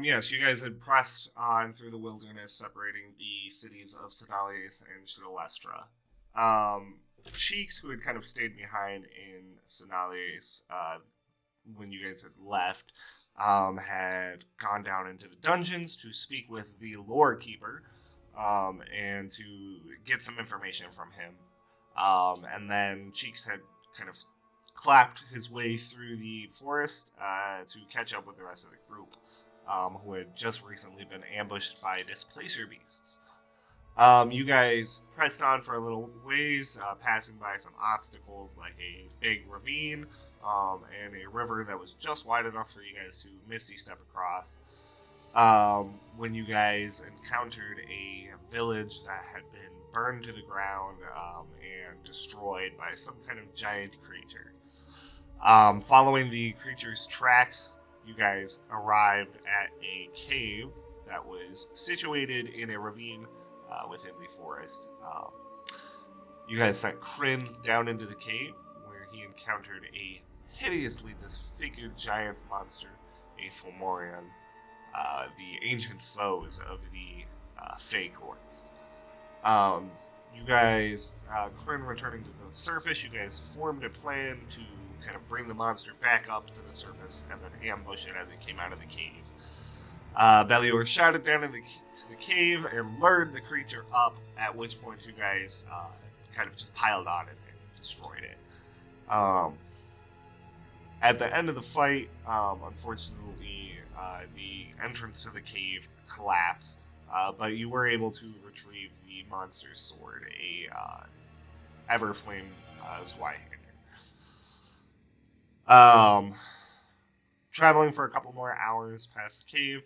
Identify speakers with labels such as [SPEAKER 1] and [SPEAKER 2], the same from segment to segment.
[SPEAKER 1] Yes, you guys had pressed on through the wilderness, separating the cities of Sedalius and Chitolestra. Cheeks, who had kind of stayed behind in Sedalius when you guys had left, had gone down into the dungeons to speak with the lore keeper and to get some information from him. And then Cheeks had kind of clapped his way through the forest to catch up with the rest of the group, who had just recently been ambushed by displacer beasts. You guys pressed on for a little ways, passing by some obstacles like a big ravine and a river that was just wide enough for you guys to misty step across. When you guys encountered a village that had been burned to the ground and destroyed by some kind of giant creature. Following the creature's tracks, you guys arrived at a cave that was situated in a ravine within the forest. You guys sent Kryn down into the cave, where he encountered a hideously disfigured giant monster, a Fomorian, the ancient foes of the Fey Courts. You guys, Kryn returning to the surface, you guys formed a plan to kind of bring the monster back up to the surface and then ambush it as it came out of the cave. Belior shouted down to the cave and lured the creature up, at which point you guys kind of just piled on it and destroyed it. At the end of the fight, unfortunately, the entrance to the cave collapsed, but you were able to retrieve the monster's sword, a Everflame Zweihander. Traveling for a couple more hours past the cave,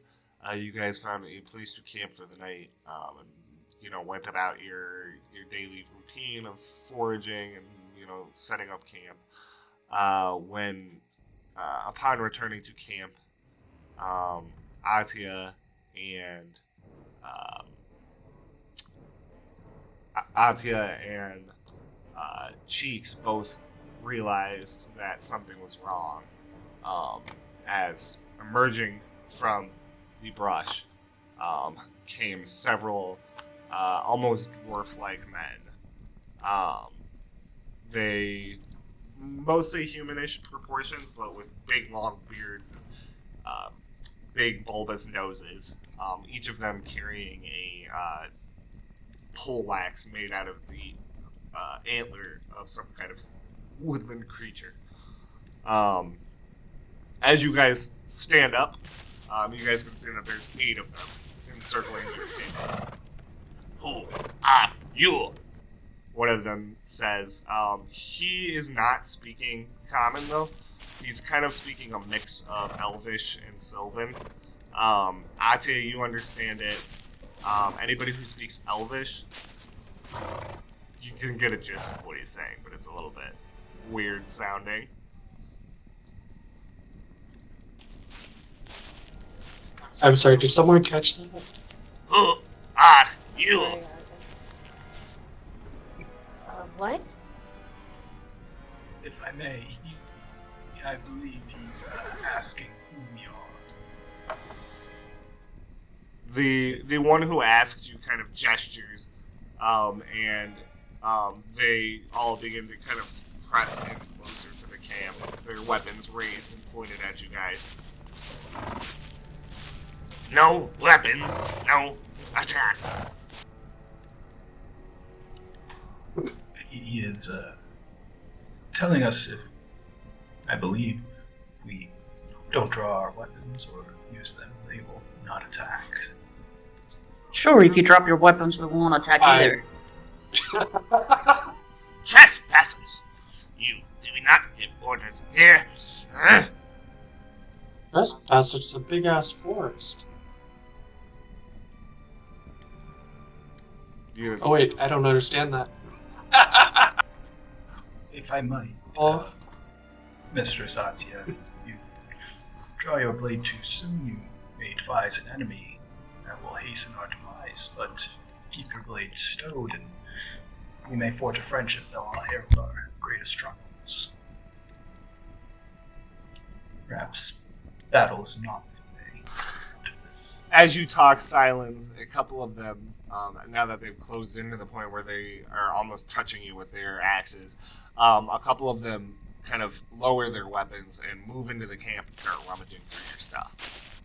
[SPEAKER 1] you guys found a place to camp for the night, and went about your daily routine of foraging and setting up camp. When upon returning to camp, Atia and Cheeks both realized that something was wrong, as emerging from the brush came several almost dwarf-like men. They mostly humanish proportions, but with big long beards and big bulbous noses, each of them carrying a poleaxe made out of the antler of some kind of woodland creature. As you guys stand up, you guys can see that there's 8 of them encircling your table. Who are you? One of them says. He is not speaking common, though. He's kind of speaking a mix of Elvish and Sylvan. Ate, you understand it. Anybody who speaks Elvish, you can get a gist of what he's saying, but it's a little bit weird sounding.
[SPEAKER 2] I'm sorry, did someone catch that?
[SPEAKER 1] Who are you?
[SPEAKER 3] What?
[SPEAKER 4] If I may, I believe he's asking who we are.
[SPEAKER 1] The one who asked you kind of gestures, and they all begin to kind of press in closer to the camp, their weapons raised and pointed at you guys. No weapons, no attack.
[SPEAKER 4] He is telling us if, I believe, we don't draw our weapons or use them, they will not attack.
[SPEAKER 5] Sure, if you drop your weapons, we won't attack either.
[SPEAKER 1] Trespassers! You do not give orders here.
[SPEAKER 2] Trespassers, a big ass forest. Oh wait, I don't understand that.
[SPEAKER 4] If I might, Mistress Atia, if you draw your blade too soon, you may advise an enemy that will hasten our demise, but keep your blade stowed and we may forge a friendship that will herald our greatest struggles. Perhaps battle is not for me.
[SPEAKER 1] as you talk silence, a couple of them, now that they've closed in to the point where they are almost touching you with their axes, a couple of them kind of lower their weapons and move into the camp and start rummaging through your stuff.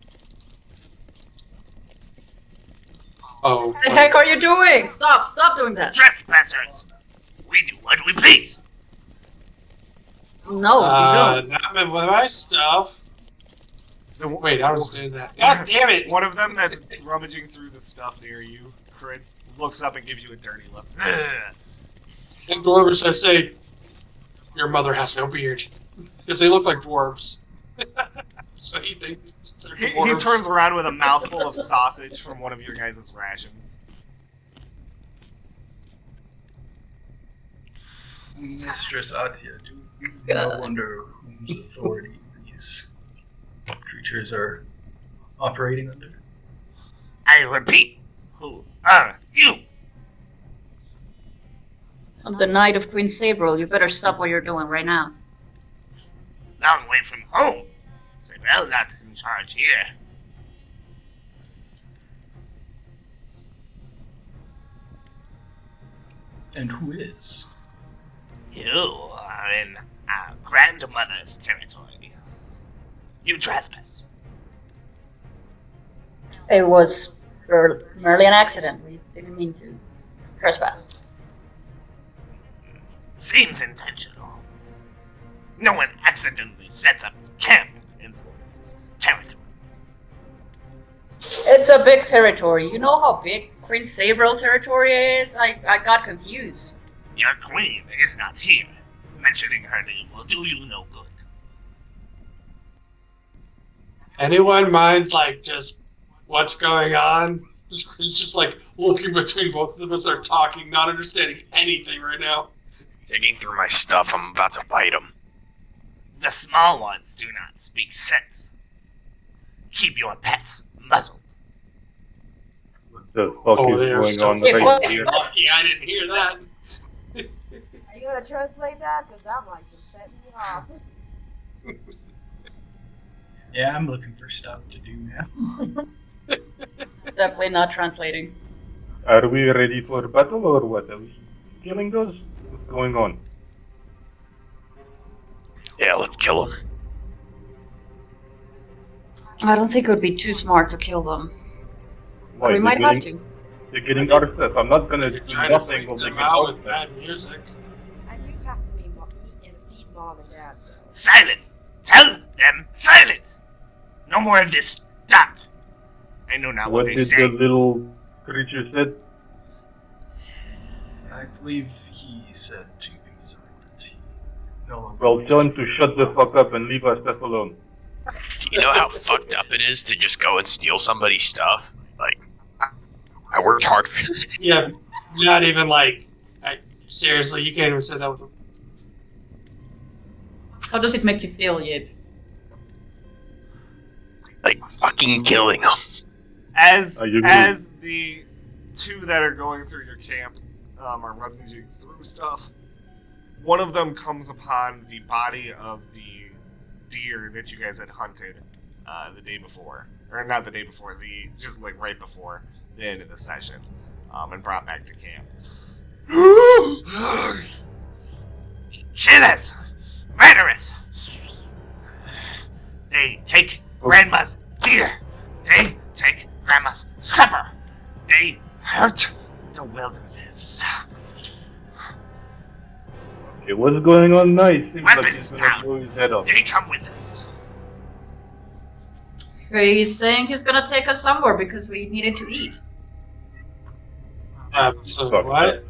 [SPEAKER 2] Oh.
[SPEAKER 5] What the heck are you doing? Stop doing that.
[SPEAKER 1] Trespassers! We do what we please!
[SPEAKER 5] No, you don't.
[SPEAKER 2] Not with my stuff. Wait, I don't understand that. God damn it!
[SPEAKER 1] One of them that's rummaging through the stuff near you, Crid, looks up and gives you a dirty look.
[SPEAKER 2] And dwarves, I say, your mother has no beard. Because they look like dwarves. So he thinks they're
[SPEAKER 1] He
[SPEAKER 2] dwarves.
[SPEAKER 1] turns around with a mouthful of sausage from one of your guys' rations.
[SPEAKER 4] Mistress Atia, do you
[SPEAKER 5] God.
[SPEAKER 4] know under whose authority these creatures are operating under?
[SPEAKER 1] I repeat, who are you?
[SPEAKER 5] I'm the Knight of Queen Sabril. You better stop what you're doing right now.
[SPEAKER 1] Long way from home. Sabrel not in charge here.
[SPEAKER 4] And who is?
[SPEAKER 1] You are in our grandmother's territory. You trespass.
[SPEAKER 5] It was merely an accident. We didn't mean to trespass.
[SPEAKER 1] Seems intentional. No one accidentally sets up camp in someone else's territory.
[SPEAKER 5] It's a big territory. You know how big Queen Sabril territory is? I got confused.
[SPEAKER 1] Your queen is not here. Mentioning her name will do you no good.
[SPEAKER 2] Anyone mind, like, just what's going on? He's just, like, looking between both of them as they're talking, not understanding anything right now.
[SPEAKER 3] Digging through my stuff, I'm about to bite him.
[SPEAKER 1] The small ones do not speak sense. Keep your pets muzzled.
[SPEAKER 6] What the fuck
[SPEAKER 2] Oh,
[SPEAKER 6] is
[SPEAKER 2] they are
[SPEAKER 6] going
[SPEAKER 2] so
[SPEAKER 6] on
[SPEAKER 5] fucking
[SPEAKER 6] right here?
[SPEAKER 2] lucky I didn't hear that.
[SPEAKER 7] Are you gonna translate that? Because that might just set me off.
[SPEAKER 4] Yeah, I'm looking for stuff to do now.
[SPEAKER 5] Definitely not translating.
[SPEAKER 6] Are we ready for battle or what? Are we killing those? What's going on?
[SPEAKER 3] Yeah, let's kill him.
[SPEAKER 5] I don't think it would be too smart to kill them. But we
[SPEAKER 6] They're
[SPEAKER 5] might have
[SPEAKER 6] getting-
[SPEAKER 5] to.
[SPEAKER 6] They're getting our stuff. I'm not gonna
[SPEAKER 2] They're
[SPEAKER 6] do
[SPEAKER 2] trying to
[SPEAKER 6] nothing
[SPEAKER 2] freak
[SPEAKER 6] while they
[SPEAKER 2] them
[SPEAKER 6] get
[SPEAKER 2] out
[SPEAKER 6] our
[SPEAKER 2] with
[SPEAKER 6] stuff.
[SPEAKER 2] bad music.
[SPEAKER 7] I do have to meet and feed mom and dad, so.
[SPEAKER 1] Silent! Tell them silent! No more of this talk. I know not what,
[SPEAKER 6] What
[SPEAKER 1] they
[SPEAKER 6] did
[SPEAKER 1] say.
[SPEAKER 6] the little creature said?
[SPEAKER 4] I believe he said to be silent. He no longer
[SPEAKER 6] Well, tell him to shut the fuck up and leave our stuff alone.
[SPEAKER 3] Do you know how fucked up it is to just go and steal somebody's stuff? Like, I worked hard for
[SPEAKER 2] Yeah, not even like. Seriously, you can't even say that with them.
[SPEAKER 5] How does it make you feel, Yip?
[SPEAKER 3] like fucking killing them.
[SPEAKER 1] As
[SPEAKER 6] you agree?
[SPEAKER 1] as the two that are going through your camp are rummaging through stuff, one of them comes upon the body of the deer that you guys had hunted the day before, or not the day before, the just like right before the end of the session, and brought back to camp. Killers, murderers. They take Grandma's deer. They take Grandma's supper. They hurt the wilderness.
[SPEAKER 6] Okay, what's going on now? It seems like
[SPEAKER 1] Weapons
[SPEAKER 6] he's gonna
[SPEAKER 1] down.
[SPEAKER 6] blow his head off.
[SPEAKER 1] They come with us.
[SPEAKER 5] He's saying he's gonna take us somewhere because we needed to eat.
[SPEAKER 2] So
[SPEAKER 6] Fuck
[SPEAKER 2] what?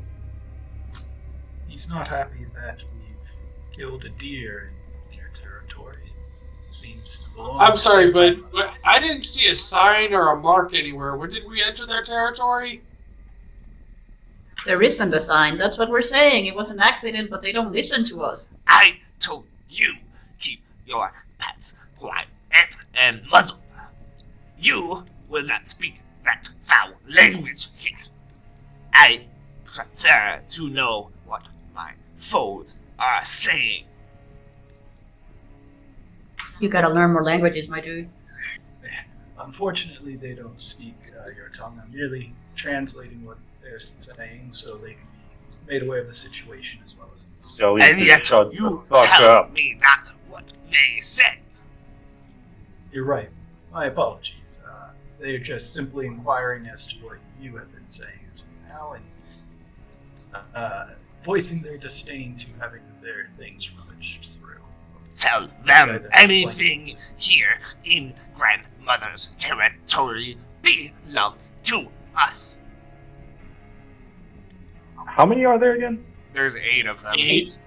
[SPEAKER 4] He's not happy that we've killed a deer in their territory. Seems to belong.
[SPEAKER 2] I'm sorry, but I didn't see a sign or a mark anywhere. When did we enter their territory?
[SPEAKER 5] There isn't a sign. That's what we're saying. It was an accident, but they don't listen to us.
[SPEAKER 1] I told you, keep your pets quiet and muzzled. You will not speak that foul language here. I prefer to know what my foes are saying.
[SPEAKER 5] You gotta learn more languages, my dude.
[SPEAKER 4] Unfortunately, they don't speak your tongue. I'm merely translating what they're saying so they can be made aware of the situation as well as this.
[SPEAKER 6] Shall we
[SPEAKER 1] And
[SPEAKER 6] just
[SPEAKER 1] yet
[SPEAKER 6] shut
[SPEAKER 1] you
[SPEAKER 6] the fuck
[SPEAKER 1] tell
[SPEAKER 6] up?
[SPEAKER 1] me not what they say.
[SPEAKER 4] You're right. My apologies. They're just simply inquiring as to what you have been saying as of now and voicing their disdain to having their things rummaged through.
[SPEAKER 1] Tell
[SPEAKER 4] Yeah,
[SPEAKER 1] them
[SPEAKER 4] that's
[SPEAKER 1] anything
[SPEAKER 4] fine.
[SPEAKER 1] here in grandmother's territory belongs to us.
[SPEAKER 6] How many are there again?
[SPEAKER 1] There's 8 of them.
[SPEAKER 2] 8.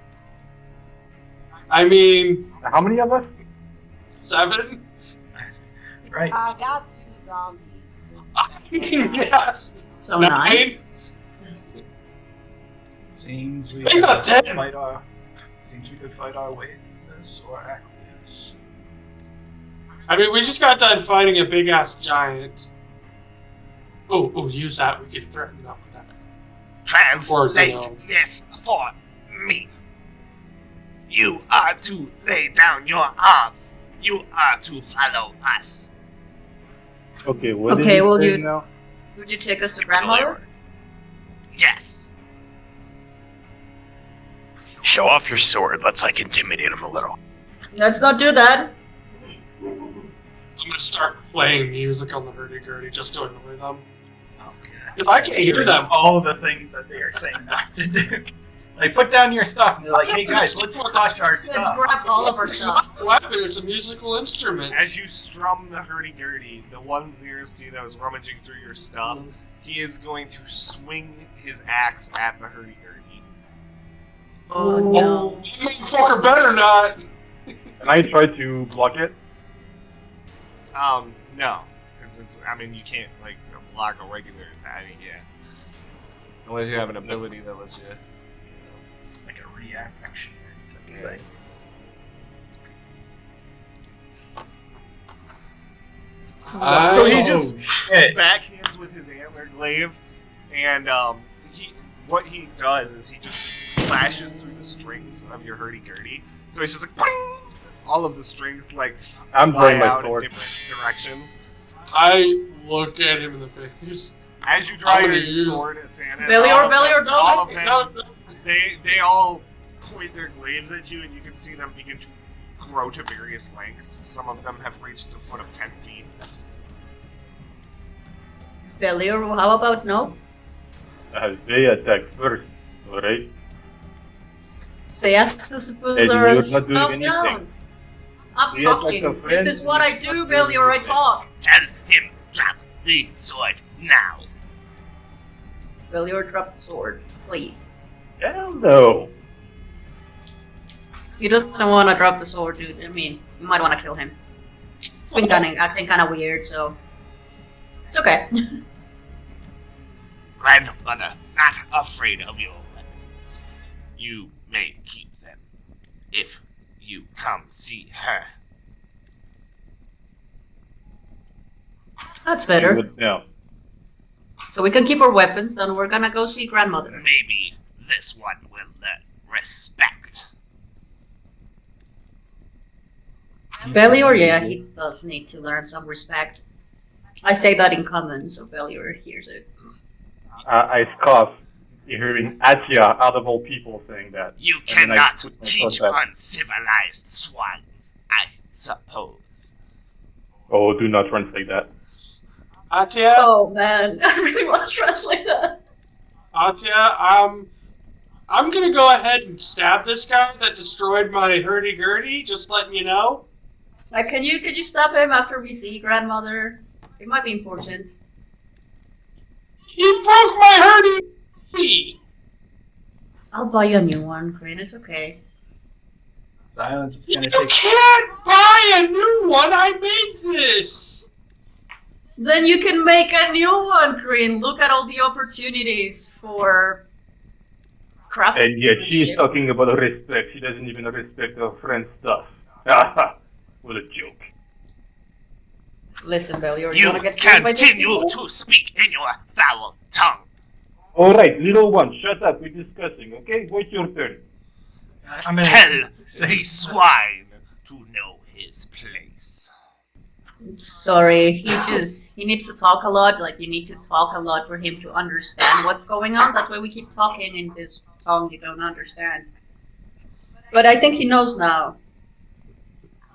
[SPEAKER 2] I mean,
[SPEAKER 6] How many of us?
[SPEAKER 2] 7.
[SPEAKER 4] Right.
[SPEAKER 7] I got 2 zombies. Just,
[SPEAKER 2] Yes.
[SPEAKER 5] So 9.
[SPEAKER 4] Seems we
[SPEAKER 2] I got 10.
[SPEAKER 4] Seems we could fight our way through this or acquiesce.
[SPEAKER 2] I mean, we just got done fighting a big ass giant. Oh, use that. We could threaten them with that.
[SPEAKER 1] Translate
[SPEAKER 2] Or,
[SPEAKER 1] this for me. You are to lay down your arms. You are to follow us.
[SPEAKER 6] Okay, what
[SPEAKER 5] Okay,
[SPEAKER 6] did you
[SPEAKER 5] well,
[SPEAKER 6] say
[SPEAKER 5] you-
[SPEAKER 6] now?
[SPEAKER 5] Would you take us to grandmother?
[SPEAKER 1] Yes.
[SPEAKER 3] Show off your sword. Let's like intimidate him a little.
[SPEAKER 5] Let's not do that.
[SPEAKER 2] I'm gonna start playing music on the hurdy-gurdy just to annoy them.
[SPEAKER 4] Okay.
[SPEAKER 2] If I can't hear them,
[SPEAKER 4] all the things that they are saying not to do. Like, put down your stuff, and they're like, hey guys, let's touch our
[SPEAKER 5] Let's
[SPEAKER 4] stuff.
[SPEAKER 5] grab all of our
[SPEAKER 2] it's
[SPEAKER 5] stuff.
[SPEAKER 2] not a weapon, it's a musical instrument.
[SPEAKER 1] As you strum the hurdy-gurdy, the one nearest to you that was rummaging through your stuff, he is going to swing his axe at the hurdy-gurdy.
[SPEAKER 5] Oh no.
[SPEAKER 2] Motherfucker better not!
[SPEAKER 6] Can I try to block it?
[SPEAKER 1] No. Because it's, I mean, you can't, like, block a regular attack. I mean, yeah. Unless you have an ability that lets you...
[SPEAKER 4] Like a reaction.
[SPEAKER 1] Yeah.
[SPEAKER 4] Like,
[SPEAKER 1] So he
[SPEAKER 2] Oh,
[SPEAKER 1] just
[SPEAKER 4] shit.
[SPEAKER 1] backhands with his antler glaive, and what he does is he just slashes through the strings of your hurdy-gurdy. So it's just like, boing! All of the strings like
[SPEAKER 6] I'm
[SPEAKER 1] fly
[SPEAKER 6] drawing my
[SPEAKER 1] out in
[SPEAKER 6] sword.
[SPEAKER 1] different directions.
[SPEAKER 2] I look at him in the face.
[SPEAKER 1] As you draw
[SPEAKER 2] I'm
[SPEAKER 1] your
[SPEAKER 2] gonna use-
[SPEAKER 1] sword at Tannis,
[SPEAKER 5] Bellior, don't.
[SPEAKER 1] all of them,
[SPEAKER 2] No,
[SPEAKER 1] they all point their glaives at you, and you can see them begin to grow to various lengths. Some of them have reached a foot of 10 feet.
[SPEAKER 5] Bellior, how about no?
[SPEAKER 6] They attack first, alright?
[SPEAKER 5] They asked us to put
[SPEAKER 6] And
[SPEAKER 5] our
[SPEAKER 6] we're not
[SPEAKER 5] stuff
[SPEAKER 6] doing anything.
[SPEAKER 5] down. I'm
[SPEAKER 6] We attack
[SPEAKER 5] talking.
[SPEAKER 6] a
[SPEAKER 5] This
[SPEAKER 6] friend,
[SPEAKER 5] is what I
[SPEAKER 6] we
[SPEAKER 5] do,
[SPEAKER 6] attack
[SPEAKER 5] Bellior. I
[SPEAKER 6] everything.
[SPEAKER 5] talk.
[SPEAKER 1] Tell him drop the sword now.
[SPEAKER 5] Bellior, drop the sword, please.
[SPEAKER 6] Hell no.
[SPEAKER 5] He doesn't want to drop the sword, dude. I mean, you might want to kill him. It's been acting kind of weird, so it's okay.
[SPEAKER 1] Grandmother, not afraid of your weapons. You may keep them if you come see her.
[SPEAKER 5] That's better.
[SPEAKER 6] Yeah.
[SPEAKER 5] So we can keep our weapons, and we're gonna go see grandmother.
[SPEAKER 1] Maybe this one will learn respect.
[SPEAKER 5] Bellior, yeah, he does need to learn some respect. I say that in common, so Bellior hears it.
[SPEAKER 6] I scoff hearing Atia out of all people saying that.
[SPEAKER 1] You
[SPEAKER 6] And then I
[SPEAKER 1] cannot
[SPEAKER 6] put my
[SPEAKER 1] teach
[SPEAKER 6] sword back.
[SPEAKER 1] uncivilized swans, I suppose.
[SPEAKER 6] Oh, do not translate that.
[SPEAKER 2] Atia,
[SPEAKER 5] Oh man, I really want to translate that.
[SPEAKER 2] Atia, I'm gonna go ahead and stab this guy that destroyed my hurdy-gurdy, just letting you know.
[SPEAKER 5] Can you stop him after we see grandmother? It might be important.
[SPEAKER 2] He broke my hurdy!
[SPEAKER 5] I'll buy you a new one, Crane. It's okay.
[SPEAKER 4] Silence is
[SPEAKER 2] You
[SPEAKER 4] gonna take.
[SPEAKER 2] can't buy a new one! I made this!
[SPEAKER 5] Then you can make a new one, Crane. Look at all the opportunities for crafting.
[SPEAKER 6] And yet she's
[SPEAKER 5] shit.
[SPEAKER 6] talking about respect. She doesn't even respect her friend's stuff. Haha. What a joke.
[SPEAKER 5] Listen, Bellior, you
[SPEAKER 1] You
[SPEAKER 5] wanna get killed by these
[SPEAKER 1] continue
[SPEAKER 5] people?
[SPEAKER 1] to speak in your foul tongue.
[SPEAKER 6] Alright, little one, shut up. We're discussing, okay? What's your turn?
[SPEAKER 4] I'm gonna
[SPEAKER 1] Tell
[SPEAKER 4] say-
[SPEAKER 1] the swine to know his place.
[SPEAKER 5] Sorry, he needs to talk a lot. Like, you need to talk a lot for him to understand what's going on. That's why we keep talking in this tongue you don't understand. But I think he knows now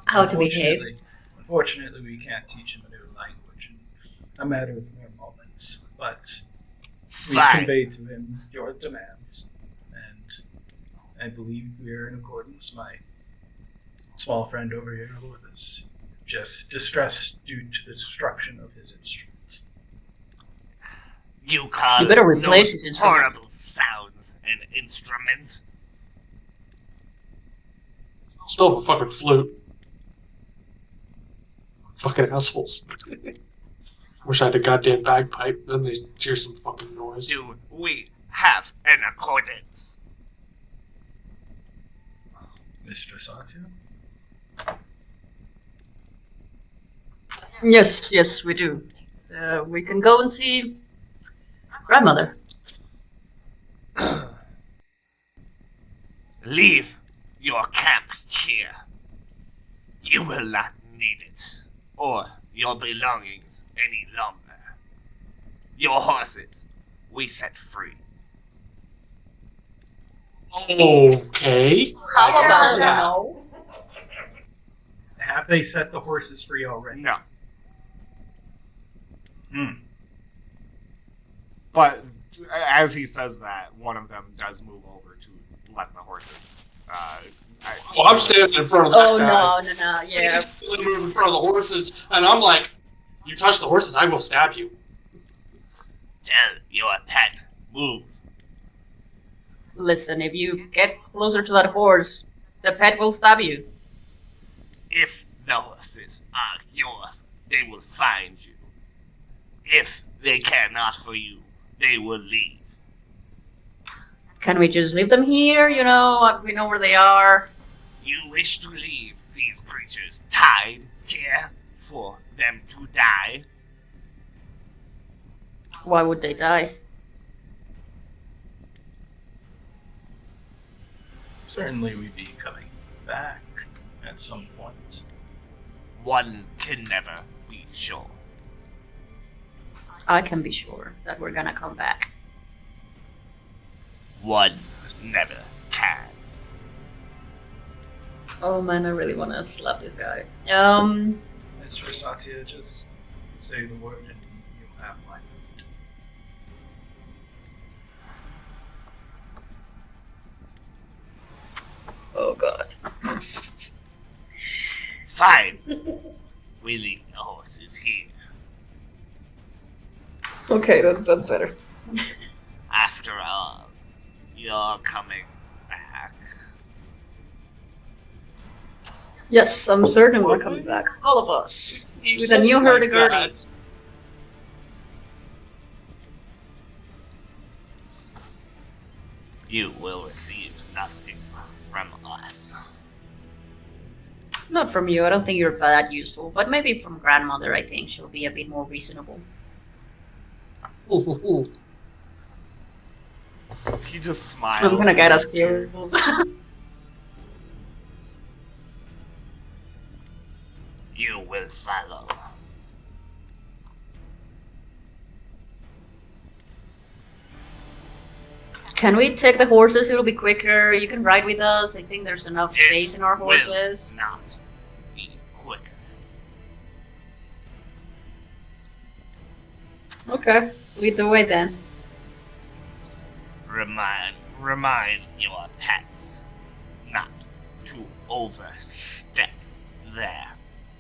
[SPEAKER 5] how to behave.
[SPEAKER 4] Unfortunately, we can't teach him a new language in a matter of mere moments. But we
[SPEAKER 1] Fine.
[SPEAKER 4] conveyed to him your demands, and I believe we are in accordance. My small friend over here was just distressed due to the destruction of his instrument.
[SPEAKER 1] You call
[SPEAKER 5] You better replace
[SPEAKER 1] those
[SPEAKER 5] his instrument.
[SPEAKER 1] horrible sounds an instrument?
[SPEAKER 2] Still have a fucking flute. Fucking assholes. Wish I had a goddamn bagpipe, then they hear some fucking noise.
[SPEAKER 1] Do we have an accordance?
[SPEAKER 4] Mr. Satya?
[SPEAKER 5] Yes, we do. We can go and see grandmother.
[SPEAKER 1] Leave your camp here. You will not need it, or your belongings any longer. Your horses, we set free.
[SPEAKER 2] Okay.
[SPEAKER 5] How about
[SPEAKER 7] Yeah.
[SPEAKER 5] no?
[SPEAKER 4] Have they set the horses free already?
[SPEAKER 1] No.
[SPEAKER 4] Hmm.
[SPEAKER 1] But as he says that, one of them does move over to let the horses.
[SPEAKER 2] Well, I'm standing in front of that
[SPEAKER 5] Oh
[SPEAKER 2] guy.
[SPEAKER 5] no, yeah.
[SPEAKER 2] He's still moving in front of the horses, and I'm like, you touch the horses, I will stab you.
[SPEAKER 1] Tell your pet, move.
[SPEAKER 5] Listen, if you get closer to that horse, the pet will stab you.
[SPEAKER 1] If the horses are yours, they will find you. If they care not for you, they will leave.
[SPEAKER 5] Can we just leave them here? You know, we know where they are.
[SPEAKER 1] You wish to leave these creatures tied here for them to die?
[SPEAKER 5] Why would they die?
[SPEAKER 4] Certainly we'd be coming back at some point.
[SPEAKER 1] One can never be sure.
[SPEAKER 5] I can be sure that we're gonna come back.
[SPEAKER 1] One never can.
[SPEAKER 5] Oh man, I really wanna slap this guy.
[SPEAKER 4] Mr. Satya, just say the word and you'll have my food.
[SPEAKER 5] Oh god.
[SPEAKER 1] Fine. We leave the horses here.
[SPEAKER 5] Okay, that's better.
[SPEAKER 1] After all, you're coming back.
[SPEAKER 5] Yes, I'm certain we're coming back. All of us. With a new hurdy-gurdy.
[SPEAKER 1] You will receive nothing from us.
[SPEAKER 5] Not from you, I don't think you're that useful, but maybe from grandmother, I think she'll be a bit more reasonable.
[SPEAKER 2] Ooh.
[SPEAKER 1] He just smiles.
[SPEAKER 5] I'm gonna get us killed.
[SPEAKER 1] You will follow.
[SPEAKER 5] Can we take the horses? It'll be quicker. You can ride with us. I think there's enough
[SPEAKER 1] It
[SPEAKER 5] space in our
[SPEAKER 1] will
[SPEAKER 5] horses.
[SPEAKER 1] not be quicker.
[SPEAKER 5] Okay, lead the way then.
[SPEAKER 1] Remind your pets not to overstep their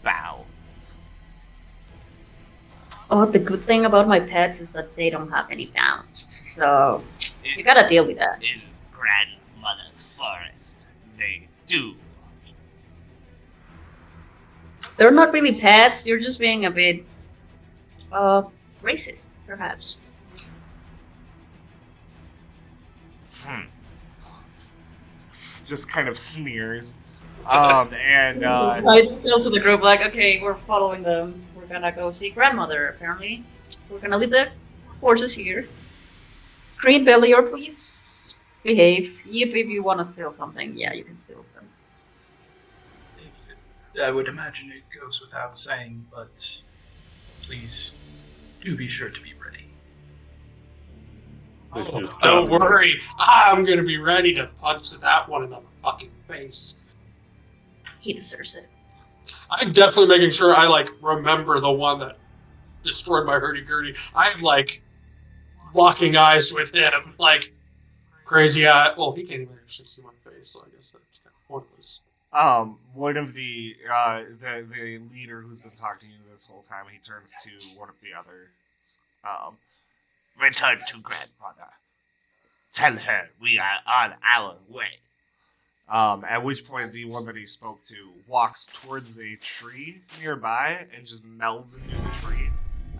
[SPEAKER 1] bounds.
[SPEAKER 5] Oh, the good thing about my pets is that they don't have any bounds. So, you gotta deal with that.
[SPEAKER 1] In grandmother's forest, they do.
[SPEAKER 5] They're not really pets, you're just being a bit, racist, perhaps.
[SPEAKER 1] Just kind of sneers. And
[SPEAKER 5] I tell to the group, like, okay, we're following them. We're gonna go see grandmother, apparently. We're gonna leave the horses here. Green Belly, or please behave. If you wanna steal something, yeah, you can steal things.
[SPEAKER 4] I would imagine it goes without saying, but please do be sure to be ready.
[SPEAKER 2] Don't worry, I'm gonna be ready to punch that one in the fucking face.
[SPEAKER 5] He deserves it.
[SPEAKER 2] I'm definitely making sure I remember the one that destroyed my hurdy-gurdy. I'm locking eyes with him, crazy eye. Well, he can't even actually see my face, so I guess that's kind of pointless.
[SPEAKER 1] One of the leader who's been talking to you this whole time, he turns to one of the others. Return to grandmother. Tell her we are on our way. At which point the one that he spoke to walks towards a tree nearby and just melds into the tree.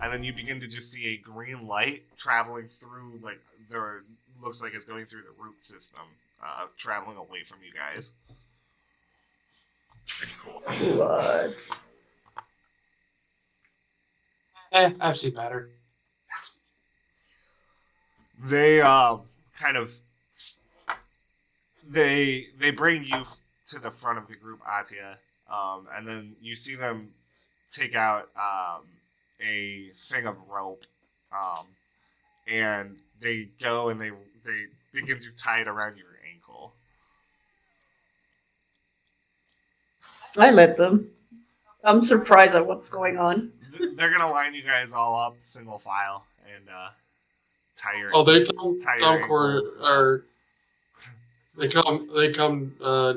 [SPEAKER 1] And then you begin to just see a green light traveling through, looks like it's going through the root system, traveling away from you guys.
[SPEAKER 5] What?
[SPEAKER 2] I've seen better.
[SPEAKER 1] They they bring you to the front of the group, Atia, and then you see them take out a thing of rope, and they go and they begin to tie it around your ankle.
[SPEAKER 5] I let them. I'm surprised at what's going on.
[SPEAKER 1] They're gonna line you guys all up, single file, and tie your.
[SPEAKER 2] Oh, they tell
[SPEAKER 1] tie your
[SPEAKER 2] Tom Cord
[SPEAKER 1] ankles.
[SPEAKER 2] or they come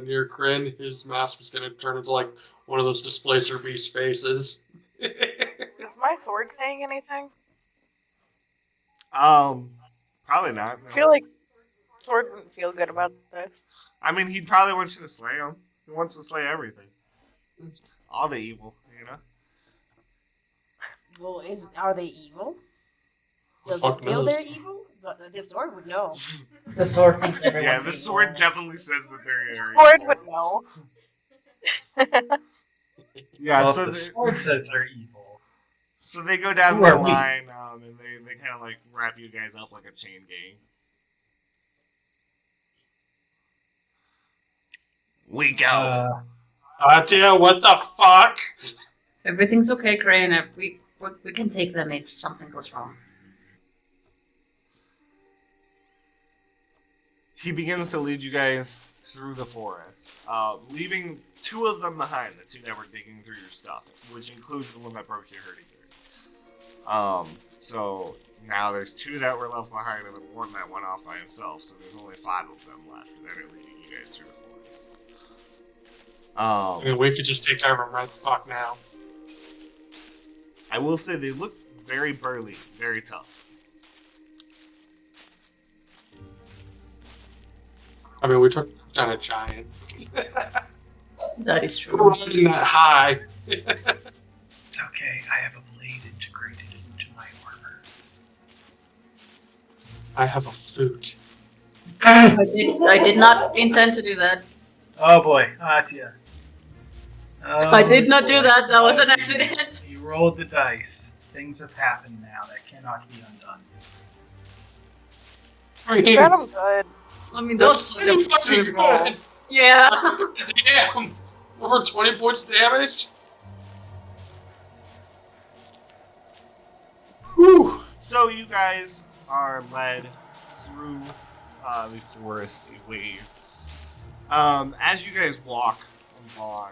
[SPEAKER 2] near Kryn. His mask is gonna turn into one of those Displacer Beast faces.
[SPEAKER 8] Is my sword saying anything?
[SPEAKER 1] Probably not. No.
[SPEAKER 8] I feel like sword wouldn't feel good about this.
[SPEAKER 1] I mean, he'd probably want you to slay him. He wants to slay everything. All the evil, you know?
[SPEAKER 7] Well, are they evil? Does
[SPEAKER 2] Fuck
[SPEAKER 7] it feel
[SPEAKER 2] knows.
[SPEAKER 7] they're evil? But the sword would know.
[SPEAKER 9] The sword thinks everyone's
[SPEAKER 1] Yeah, the
[SPEAKER 9] evil.
[SPEAKER 1] sword definitely says that they're
[SPEAKER 8] Sword
[SPEAKER 1] evil.
[SPEAKER 8] would know.
[SPEAKER 1] Yeah,
[SPEAKER 4] Well,
[SPEAKER 1] so
[SPEAKER 4] if the
[SPEAKER 1] they,
[SPEAKER 4] sword says they're evil.
[SPEAKER 1] so they go down
[SPEAKER 9] Who
[SPEAKER 1] the
[SPEAKER 9] are we?
[SPEAKER 1] line, and they kind of wrap you guys up like a chain gang. We go.
[SPEAKER 2] Atia, what the fuck?
[SPEAKER 5] Everything's okay, Crane. We can take them if something goes wrong.
[SPEAKER 1] He begins to lead you guys through the forest, leaving two of them behind, the two that were digging through your stuff, which includes the one that broke your hurdy-gurdy. So now there's two that were left behind and then one that went off by himself, so there's only 5 of them left that are leading you guys through the forest.
[SPEAKER 2] I mean, we could just take care of him right the fuck now.
[SPEAKER 1] I will say they look very burly, very tough.
[SPEAKER 2] I mean, we took down a giant.
[SPEAKER 5] That is true.
[SPEAKER 2] We're riding that high.
[SPEAKER 4] It's okay. I have a blade integrated into my armor.
[SPEAKER 2] I have a flute.
[SPEAKER 5] I did not intend to do that.
[SPEAKER 4] Oh boy, Atia.
[SPEAKER 5] I did not do
[SPEAKER 4] boy.
[SPEAKER 5] that. That was an accident.
[SPEAKER 4] You rolled the dice. Things have happened now that cannot be undone.
[SPEAKER 2] I mean,
[SPEAKER 8] Got him good.
[SPEAKER 5] I mean,
[SPEAKER 2] that's
[SPEAKER 5] those
[SPEAKER 2] pretty fucking good.
[SPEAKER 5] Yeah.
[SPEAKER 2] Damn! Over 20 points damage? Whew!
[SPEAKER 1] So you guys are led through the forest a ways. As you guys walk along,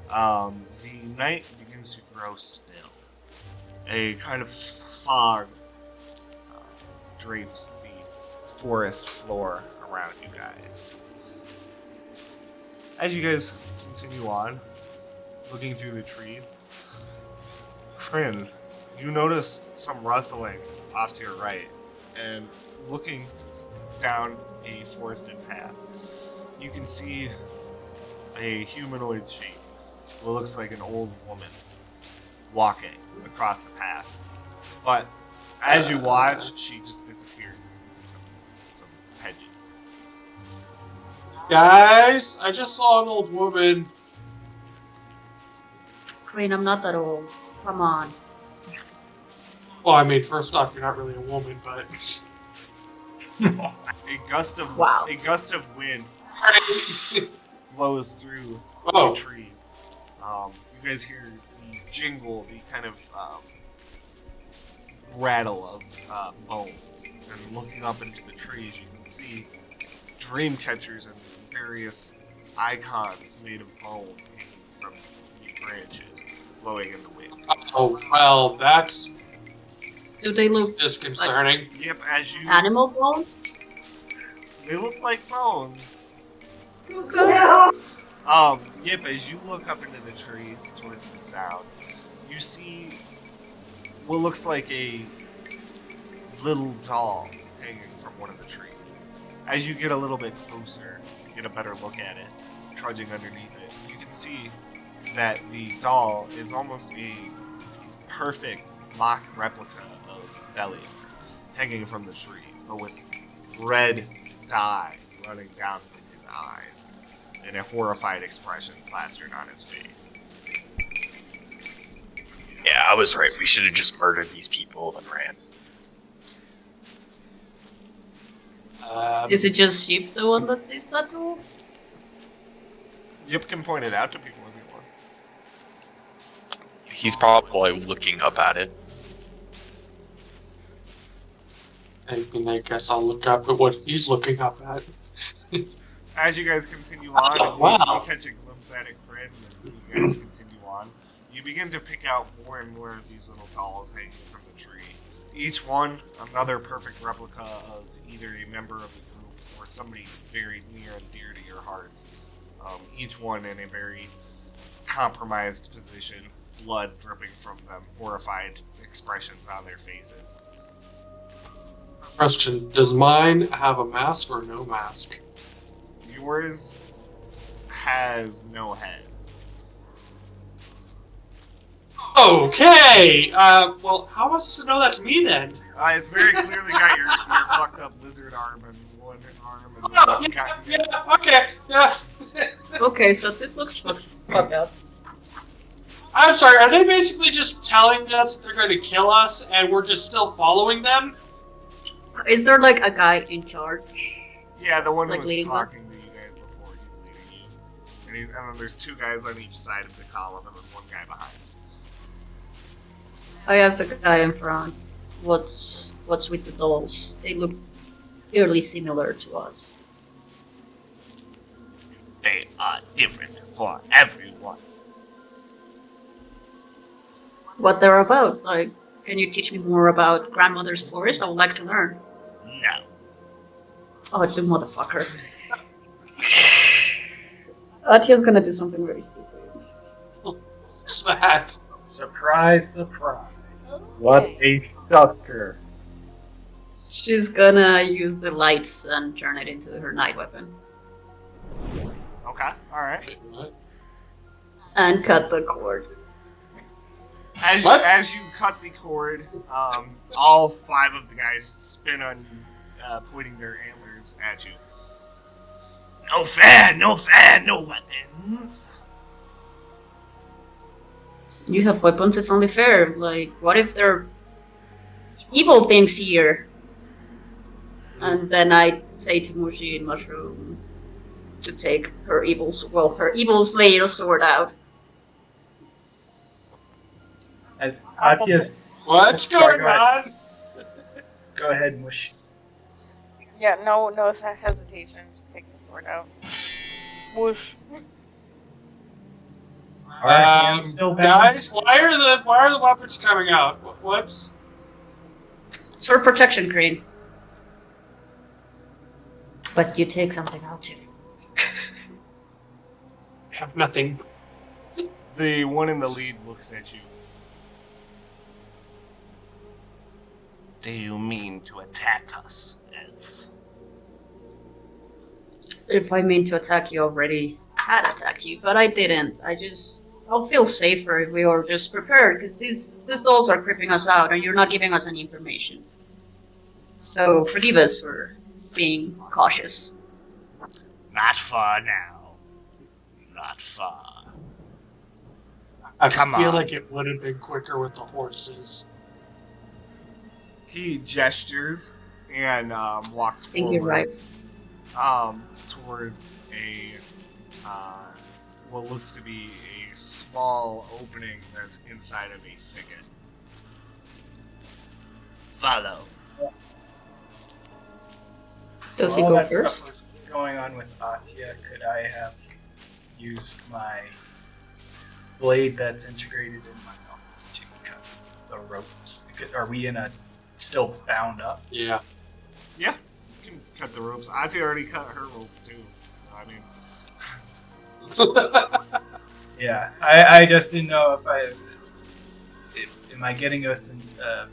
[SPEAKER 1] the night begins to grow still. A kind of fog drapes the forest floor around you guys. As you guys continue on, looking through the trees, Kryn, you notice some rustling off to your right, and looking down a forested path, you can see a humanoid shape, what looks like an old woman, walking across the path. But as you watch, she just disappears into some hedges.
[SPEAKER 2] Guys, I just saw an old woman.
[SPEAKER 5] Crane, I'm not that old. Come on.
[SPEAKER 2] Well, I mean, first off, you're not really a woman, but...
[SPEAKER 1] A gust of wind blows through
[SPEAKER 2] Oh.
[SPEAKER 1] the trees. You guys hear the jingle, the kind of rattle of bones. And looking up into the trees, you can see dream catchers and various icons made of bone hanging from the branches, blowing in the wind.
[SPEAKER 2] Oh, well, that's
[SPEAKER 5] Do they look
[SPEAKER 2] disconcerting.
[SPEAKER 1] Yep, as you...
[SPEAKER 5] animal bones?
[SPEAKER 1] They look like bones.
[SPEAKER 7] No!
[SPEAKER 1] Yep, as you look up into the trees towards the sound, you see what looks like a little doll hanging from one of the trees. As you get a little bit closer, you get a better look at it, trudging underneath it, you can see that the doll is almost a perfect mock replica of Belly, hanging from the tree, but with red dye running down from his eyes, and a horrified expression plastered on his face.
[SPEAKER 3] Yeah, I was right. We should have just murdered these people and ran.
[SPEAKER 5] Is it just Sheep the one that sees that too?
[SPEAKER 1] Yip can point it out to people if he wants.
[SPEAKER 3] He's probably looking up at it.
[SPEAKER 2] I mean, I guess I'll look up at what he's looking up at.
[SPEAKER 1] As you guys continue on,
[SPEAKER 2] Oh,
[SPEAKER 1] and
[SPEAKER 2] wow.
[SPEAKER 1] you catch a glimpse at it, Grin, and you guys continue on, you begin to pick out more and more of these little dolls hanging from the tree. Each one, another perfect replica of either a member of the group or somebody very near and dear to your hearts. Each one in a very compromised position, blood dripping from them, horrified expressions on their faces.
[SPEAKER 2] Question, does mine have a mask or no mask?
[SPEAKER 1] Yours has no head.
[SPEAKER 2] Okay! Well, how am I supposed to know that's me then?
[SPEAKER 1] It's very clearly got your fucked up lizard arm and one arm and
[SPEAKER 2] Oh,
[SPEAKER 1] one
[SPEAKER 2] yeah, okay, yeah.
[SPEAKER 5] Okay, so this looks fucked up.
[SPEAKER 2] I'm sorry, are they basically just telling us that they're going to kill us and we're just still following them?
[SPEAKER 5] Is there like a guy in charge?
[SPEAKER 1] Yeah, the one who
[SPEAKER 5] Like
[SPEAKER 1] was
[SPEAKER 5] leading
[SPEAKER 1] talking to you guys before, he's leading you. And then there's two guys on each side of the column and then one guy behind.
[SPEAKER 5] I asked the guy in front, what's with the dolls? They look eerily similar to us.
[SPEAKER 1] They are different for everyone.
[SPEAKER 5] What they're about? Like, can you teach me more about Grandmother's Forest? I would like to learn.
[SPEAKER 1] No.
[SPEAKER 5] Oh, you motherfucker. Atia's gonna do something very stupid.
[SPEAKER 2] What's that?
[SPEAKER 4] Surprise, surprise.
[SPEAKER 6] What a sucker.
[SPEAKER 5] She's gonna use the lights and turn it into her night weapon.
[SPEAKER 1] Okay, alright.
[SPEAKER 2] Wait, what?
[SPEAKER 5] And cut the cord.
[SPEAKER 1] As you cut the cord, all five of the guys spin on you, pointing their antlers at you. No fair, no fair, no weapons.
[SPEAKER 5] You have weapons, it's only fair. Like, what if there are evil things here? And then I say to Mushi and Mushroom to take her evil Slayer sword out.
[SPEAKER 4] As Atia's...
[SPEAKER 2] What's
[SPEAKER 4] Sorry,
[SPEAKER 2] going
[SPEAKER 4] go ahead.
[SPEAKER 2] on?
[SPEAKER 4] Go ahead, Mush.
[SPEAKER 8] Yeah, no hesitation. Just take the sword out. Whoosh.
[SPEAKER 4] Our hands still bound.
[SPEAKER 2] Guys, why are the weapons coming out? What's...
[SPEAKER 5] Sword protection, Crane. But you take something out too.
[SPEAKER 2] I have nothing.
[SPEAKER 1] The one in the lead looks at you. Do you mean to attack us, Elf?
[SPEAKER 5] If I mean to attack you, already had attacked you, but I didn't. I'll feel safer if we are just prepared, because these dolls are creeping us out, and you're not giving us any information. So forgive us for being cautious.
[SPEAKER 1] Not far now. Not far.
[SPEAKER 2] I
[SPEAKER 1] Come
[SPEAKER 2] feel
[SPEAKER 1] on.
[SPEAKER 2] like it would have been quicker with the horses.
[SPEAKER 1] He gestures and walks
[SPEAKER 5] I think you're right.
[SPEAKER 1] towards a what looks to be a small opening that's inside of a thicket. Follow.
[SPEAKER 5] Does he
[SPEAKER 4] While
[SPEAKER 5] go
[SPEAKER 4] that stuff
[SPEAKER 5] first?
[SPEAKER 4] was going on with Atia, could I have used my blade that's integrated in my arm to cut the ropes? Are we still bound up?
[SPEAKER 2] Yeah.
[SPEAKER 1] Yeah, you can cut the ropes. Ozzy already cut her rope too, so I mean.
[SPEAKER 4] Yeah, I just didn't know am I getting us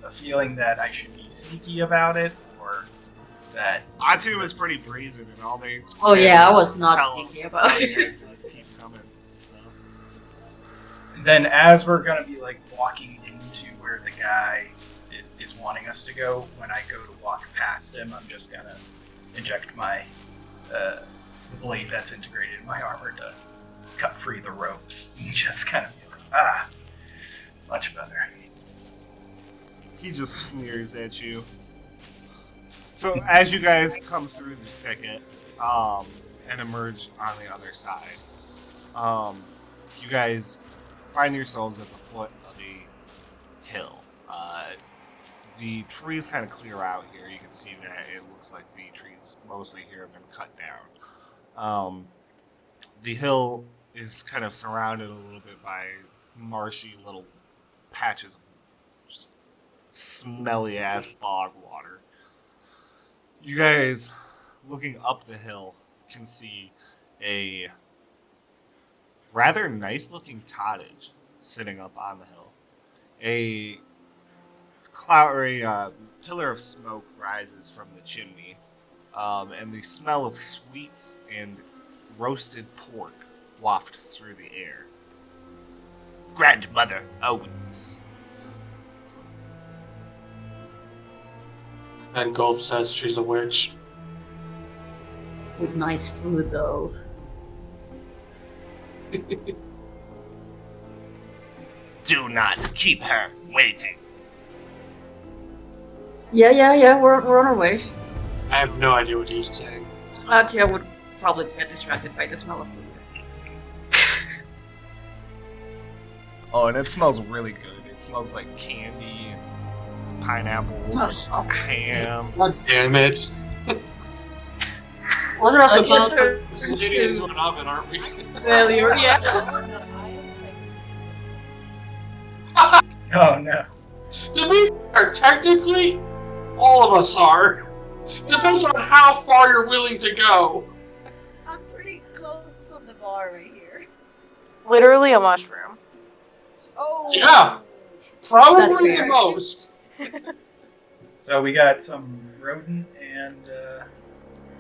[SPEAKER 4] a feeling that I should be sneaky about it, or that
[SPEAKER 1] Atu was pretty brazen, and all they.
[SPEAKER 5] Oh
[SPEAKER 1] did
[SPEAKER 5] yeah, I was not thinking
[SPEAKER 1] tell
[SPEAKER 5] about
[SPEAKER 1] you
[SPEAKER 5] it.
[SPEAKER 1] guys to just keep coming. So.
[SPEAKER 4] then as we're gonna be like walking into where the guy is wanting us to go, when I go to walk past him, I'm just gonna inject my the blade that's integrated in my armor to cut free the ropes and just kind of be like, much better.
[SPEAKER 1] He just sneers at you. So as you guys come through the thicket and emerge on the other side, you guys find yourselves at the foot of a hill. The trees kind of clear out here. You can see that it looks like the trees mostly here have been cut down. The hill is kind of surrounded a little bit by marshy little patches of just smelly ass bog water. You guys, looking up the hill, can see a rather nice looking cottage sitting up on the hill. A pillar of smoke rises from the chimney, and the smell of sweets and roasted pork wafts through the air. Grandmother Owens.
[SPEAKER 2] And Gold says she's a witch.
[SPEAKER 5] With nice food though.
[SPEAKER 1] Do not keep her waiting.
[SPEAKER 5] Yeah, we're on our way.
[SPEAKER 2] I have no idea what he's saying.
[SPEAKER 5] Atia would probably get distracted by the smell of food.
[SPEAKER 1] Oh, and it smells really good. It smells like candy, pineapples, ham.
[SPEAKER 2] God damn it. We're gonna have to
[SPEAKER 5] Atia
[SPEAKER 2] throw
[SPEAKER 5] turns
[SPEAKER 2] this lady
[SPEAKER 5] to-
[SPEAKER 2] into an oven, aren't we?
[SPEAKER 5] Failure, yeah.
[SPEAKER 4] Oh no.
[SPEAKER 2] To be fair, technically, all of us are. Depends on how far you're willing to go.
[SPEAKER 7] I'm pretty close on the bar right here.
[SPEAKER 8] Literally a mushroom.
[SPEAKER 7] Oh.
[SPEAKER 2] Yeah.
[SPEAKER 5] That's
[SPEAKER 2] Probably the
[SPEAKER 5] fair.
[SPEAKER 2] most.
[SPEAKER 4] So we got some rodent and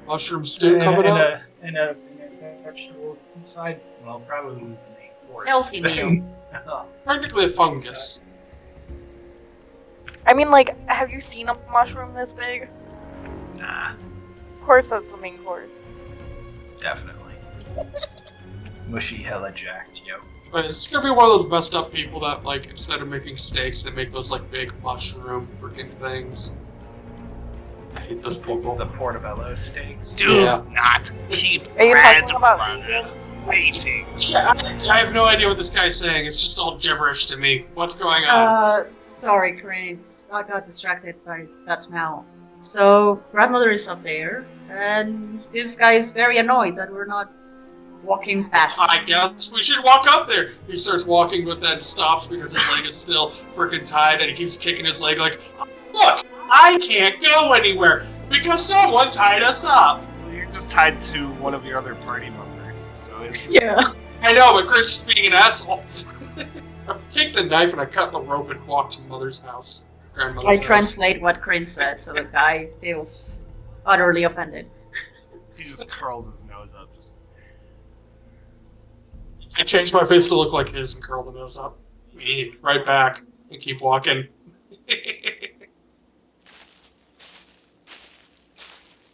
[SPEAKER 2] Mushroom stew coming up.
[SPEAKER 4] and a vegetable inside. Well, probably the main course.
[SPEAKER 5] Healthy meal.
[SPEAKER 2] Technically a fungus.
[SPEAKER 8] I mean, like, have you seen a mushroom this big?
[SPEAKER 4] Nah,
[SPEAKER 8] Of course, that's the main course.
[SPEAKER 4] definitely. Mushy hella jacked, yo.
[SPEAKER 2] But it's gonna be one of those messed up people that, like, instead of making steaks, they make those, like, big mushroom freaking things. I hate those people.
[SPEAKER 4] The portobello steaks.
[SPEAKER 1] Do
[SPEAKER 2] Yeah.
[SPEAKER 1] not keep
[SPEAKER 8] Are you talking about
[SPEAKER 1] grandmother
[SPEAKER 8] vegan?
[SPEAKER 1] waiting.
[SPEAKER 2] Yeah, I have no idea what this guy's saying. It's just all gibberish to me. What's going on?
[SPEAKER 5] Sorry, Cranes. I got distracted by that smell. So, grandmother is up there, and this guy is very annoyed that we're not walking fast.
[SPEAKER 2] I guess we should walk up there. He starts walking, but then stops because his leg is still freaking tied, and he keeps kicking his leg like, look, I can't go anywhere because someone tied us up.
[SPEAKER 1] You're just tied to one of your other party members, so it's
[SPEAKER 5] Yeah.
[SPEAKER 2] I know, but Chris is being an asshole. I take the knife and I cut the rope and walk to Mother's house. Grandmother's
[SPEAKER 5] I
[SPEAKER 2] house.
[SPEAKER 5] translate what Crane said, so the guy feels utterly offended.
[SPEAKER 1] he just curls his nose up. Just
[SPEAKER 2] I change my face to look like his and curl the nose up. Right back and keep walking.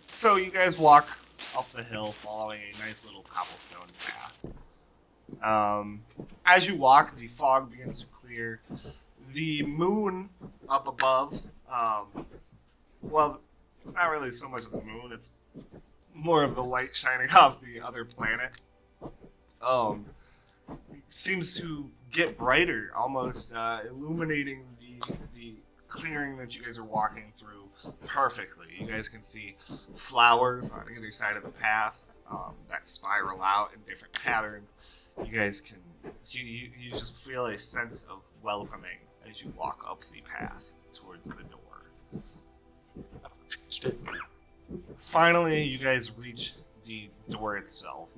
[SPEAKER 1] So you guys walk up the hill following a nice little cobblestone path. As you walk, the fog begins to clear. The moon up above, well, it's not really so much the moon, it's more of the light shining off the other planet. seems to get brighter, almost illuminating the clearing that you guys are walking through perfectly. You guys can see flowers on either side of the path that spiral out in different patterns. You guys can you just feel a sense of welcoming as you walk up the path towards the door. Finally, you guys reach the door itself.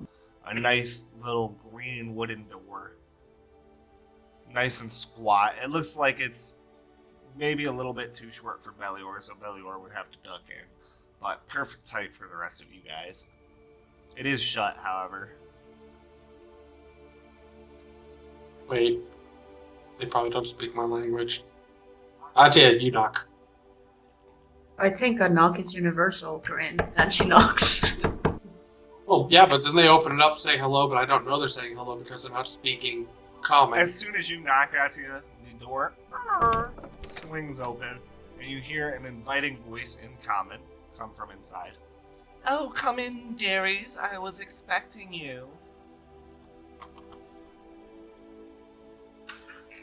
[SPEAKER 1] A nice little green wooden door. Nice and squat. It looks like it's maybe a little bit too short for Belior, so Belior would have to duck in. But perfect height for the rest of you guys. It is shut, however.
[SPEAKER 2] Wait. They probably don't speak my language. I tell you knock.
[SPEAKER 5] I think a knock is universal, Corinne, and she knocks.
[SPEAKER 2] Well, yeah, but then they open it up, say hello, but I don't know they're saying hello because they're not speaking common.
[SPEAKER 1] As soon as you knock at you, the door swings open, and you hear an inviting voice in common come from inside. Oh, come in, dearies. I was expecting you.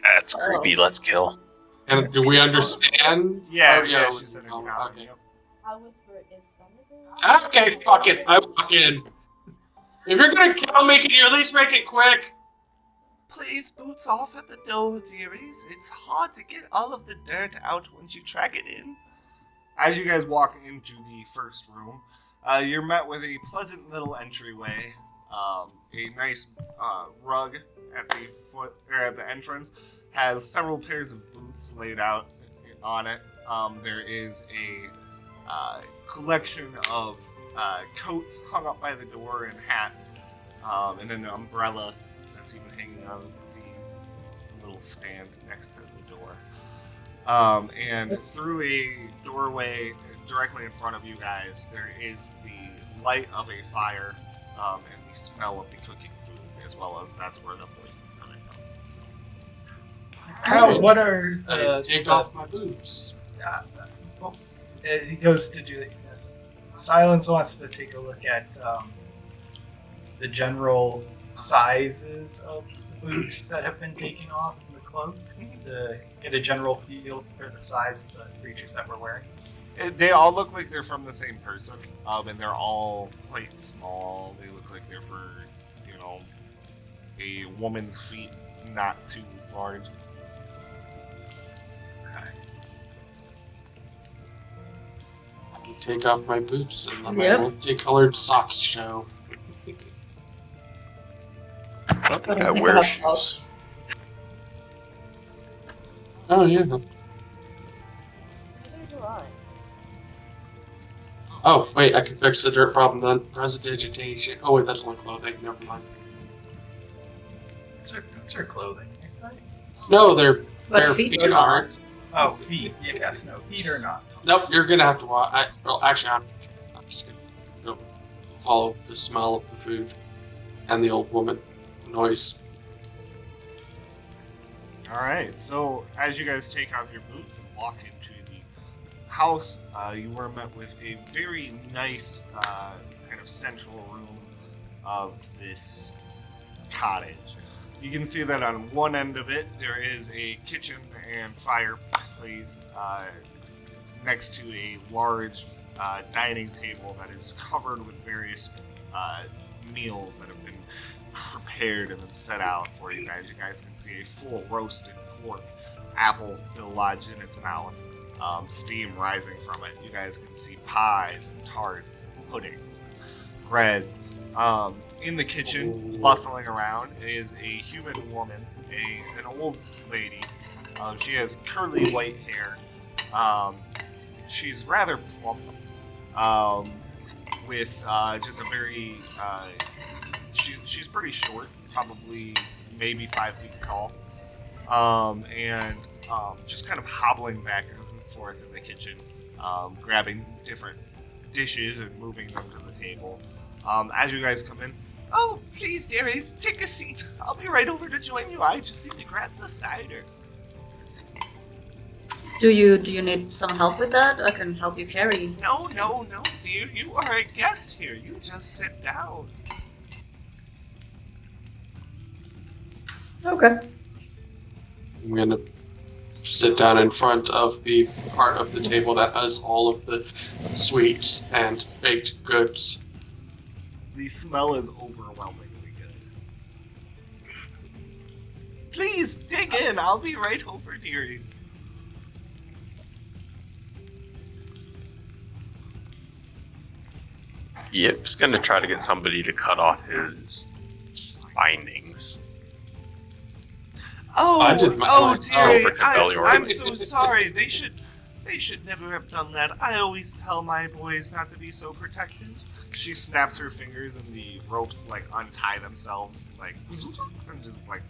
[SPEAKER 3] That's creepy. Let's kill.
[SPEAKER 2] And do we understand?
[SPEAKER 1] Yeah,
[SPEAKER 2] Oh,
[SPEAKER 1] yeah, she said in common.
[SPEAKER 2] okay.
[SPEAKER 1] Yep.
[SPEAKER 7] I whisper, is Senator?
[SPEAKER 2] Okay, fuck it. I walk in. If you're gonna kill me, can you at least make it quick?
[SPEAKER 1] Please, boots off at the door, dearies. It's hard to get all of the dirt out once you track it in. As you guys walk into the first room, you're met with a pleasant little entryway, a nice rug at the foot or at the entrance has several pairs of boots laid out on it. There is a collection of coats hung up by the door and hats, and an umbrella that's even hanging on the little stand next to the door. And through a doorway directly in front of you guys, there is the light of a fire and the smell of the cooking food, as well as that's where the voice is coming from.
[SPEAKER 4] What are
[SPEAKER 2] Take off my boots.
[SPEAKER 4] He goes to do this. Silence wants to take a look at the general sizes of the boots that have been taken off from the cloak to get a general feel for the size of the creatures that we're wearing.
[SPEAKER 1] They all look like they're from the same person, and they're all quite small. They look like they're for, a woman's feet, not too large.
[SPEAKER 2] Take off my boots and let
[SPEAKER 5] Yep.
[SPEAKER 2] my multicolored socks show.
[SPEAKER 3] I don't think
[SPEAKER 5] I
[SPEAKER 3] I
[SPEAKER 5] think I
[SPEAKER 3] wear
[SPEAKER 5] have
[SPEAKER 3] shoes.
[SPEAKER 5] socks.
[SPEAKER 2] Oh yeah.
[SPEAKER 7] Neither do I.
[SPEAKER 2] Oh wait, I can fix the dirt problem then. Prestidigitation. Oh wait, that's only clothing. Never mind.
[SPEAKER 4] It's her clothing. Right?
[SPEAKER 2] No, their
[SPEAKER 5] But feet are not.
[SPEAKER 2] aren't.
[SPEAKER 4] Oh, feet. Yes, no, feet are not.
[SPEAKER 2] Nope, you're gonna have to watch. I'm just gonna follow the smell of the food and the old woman noise.
[SPEAKER 1] Alright, so as you guys take off your boots and walk into the house, you were met with a very nice kind of central room of this cottage. You can see that on one end of it, there is a kitchen and fireplace next to a large dining table that is covered with various meals that have been prepared and then set out for you guys. You guys can see a full roasted pork, apple still lodged in its mouth, steam rising from it. You guys can see pies and tarts and puddings, breads. In the kitchen, bustling around, is a human woman, an old lady. She has curly white hair. She's rather plump, with just a very. She's pretty short, probably maybe 5 feet tall, and just kind of hobbling back and forth in the kitchen, grabbing different dishes and moving them to the table. As you guys come in, oh, please, dearies, take a seat. I'll be right over to join you. I just need to grab the cider.
[SPEAKER 5] Do you need some help with that? I can help you carry.
[SPEAKER 1] No, dear. You are a guest here. You just sit down.
[SPEAKER 5] Okay.
[SPEAKER 2] I'm gonna sit down in front of the part of the table that has all of the sweets and baked goods.
[SPEAKER 1] The smell is overwhelmingly good. Please dig in. I'll be right over, dearies.
[SPEAKER 3] Yip's gonna try to get somebody to cut off his bindings.
[SPEAKER 2] I did my-
[SPEAKER 1] oh,
[SPEAKER 3] over
[SPEAKER 1] dearie,
[SPEAKER 3] to Belior.
[SPEAKER 1] I'm so sorry. They should never have done that. I always tell my boys not to be so protective. She snaps her fingers and the ropes like untie themselves, like and just like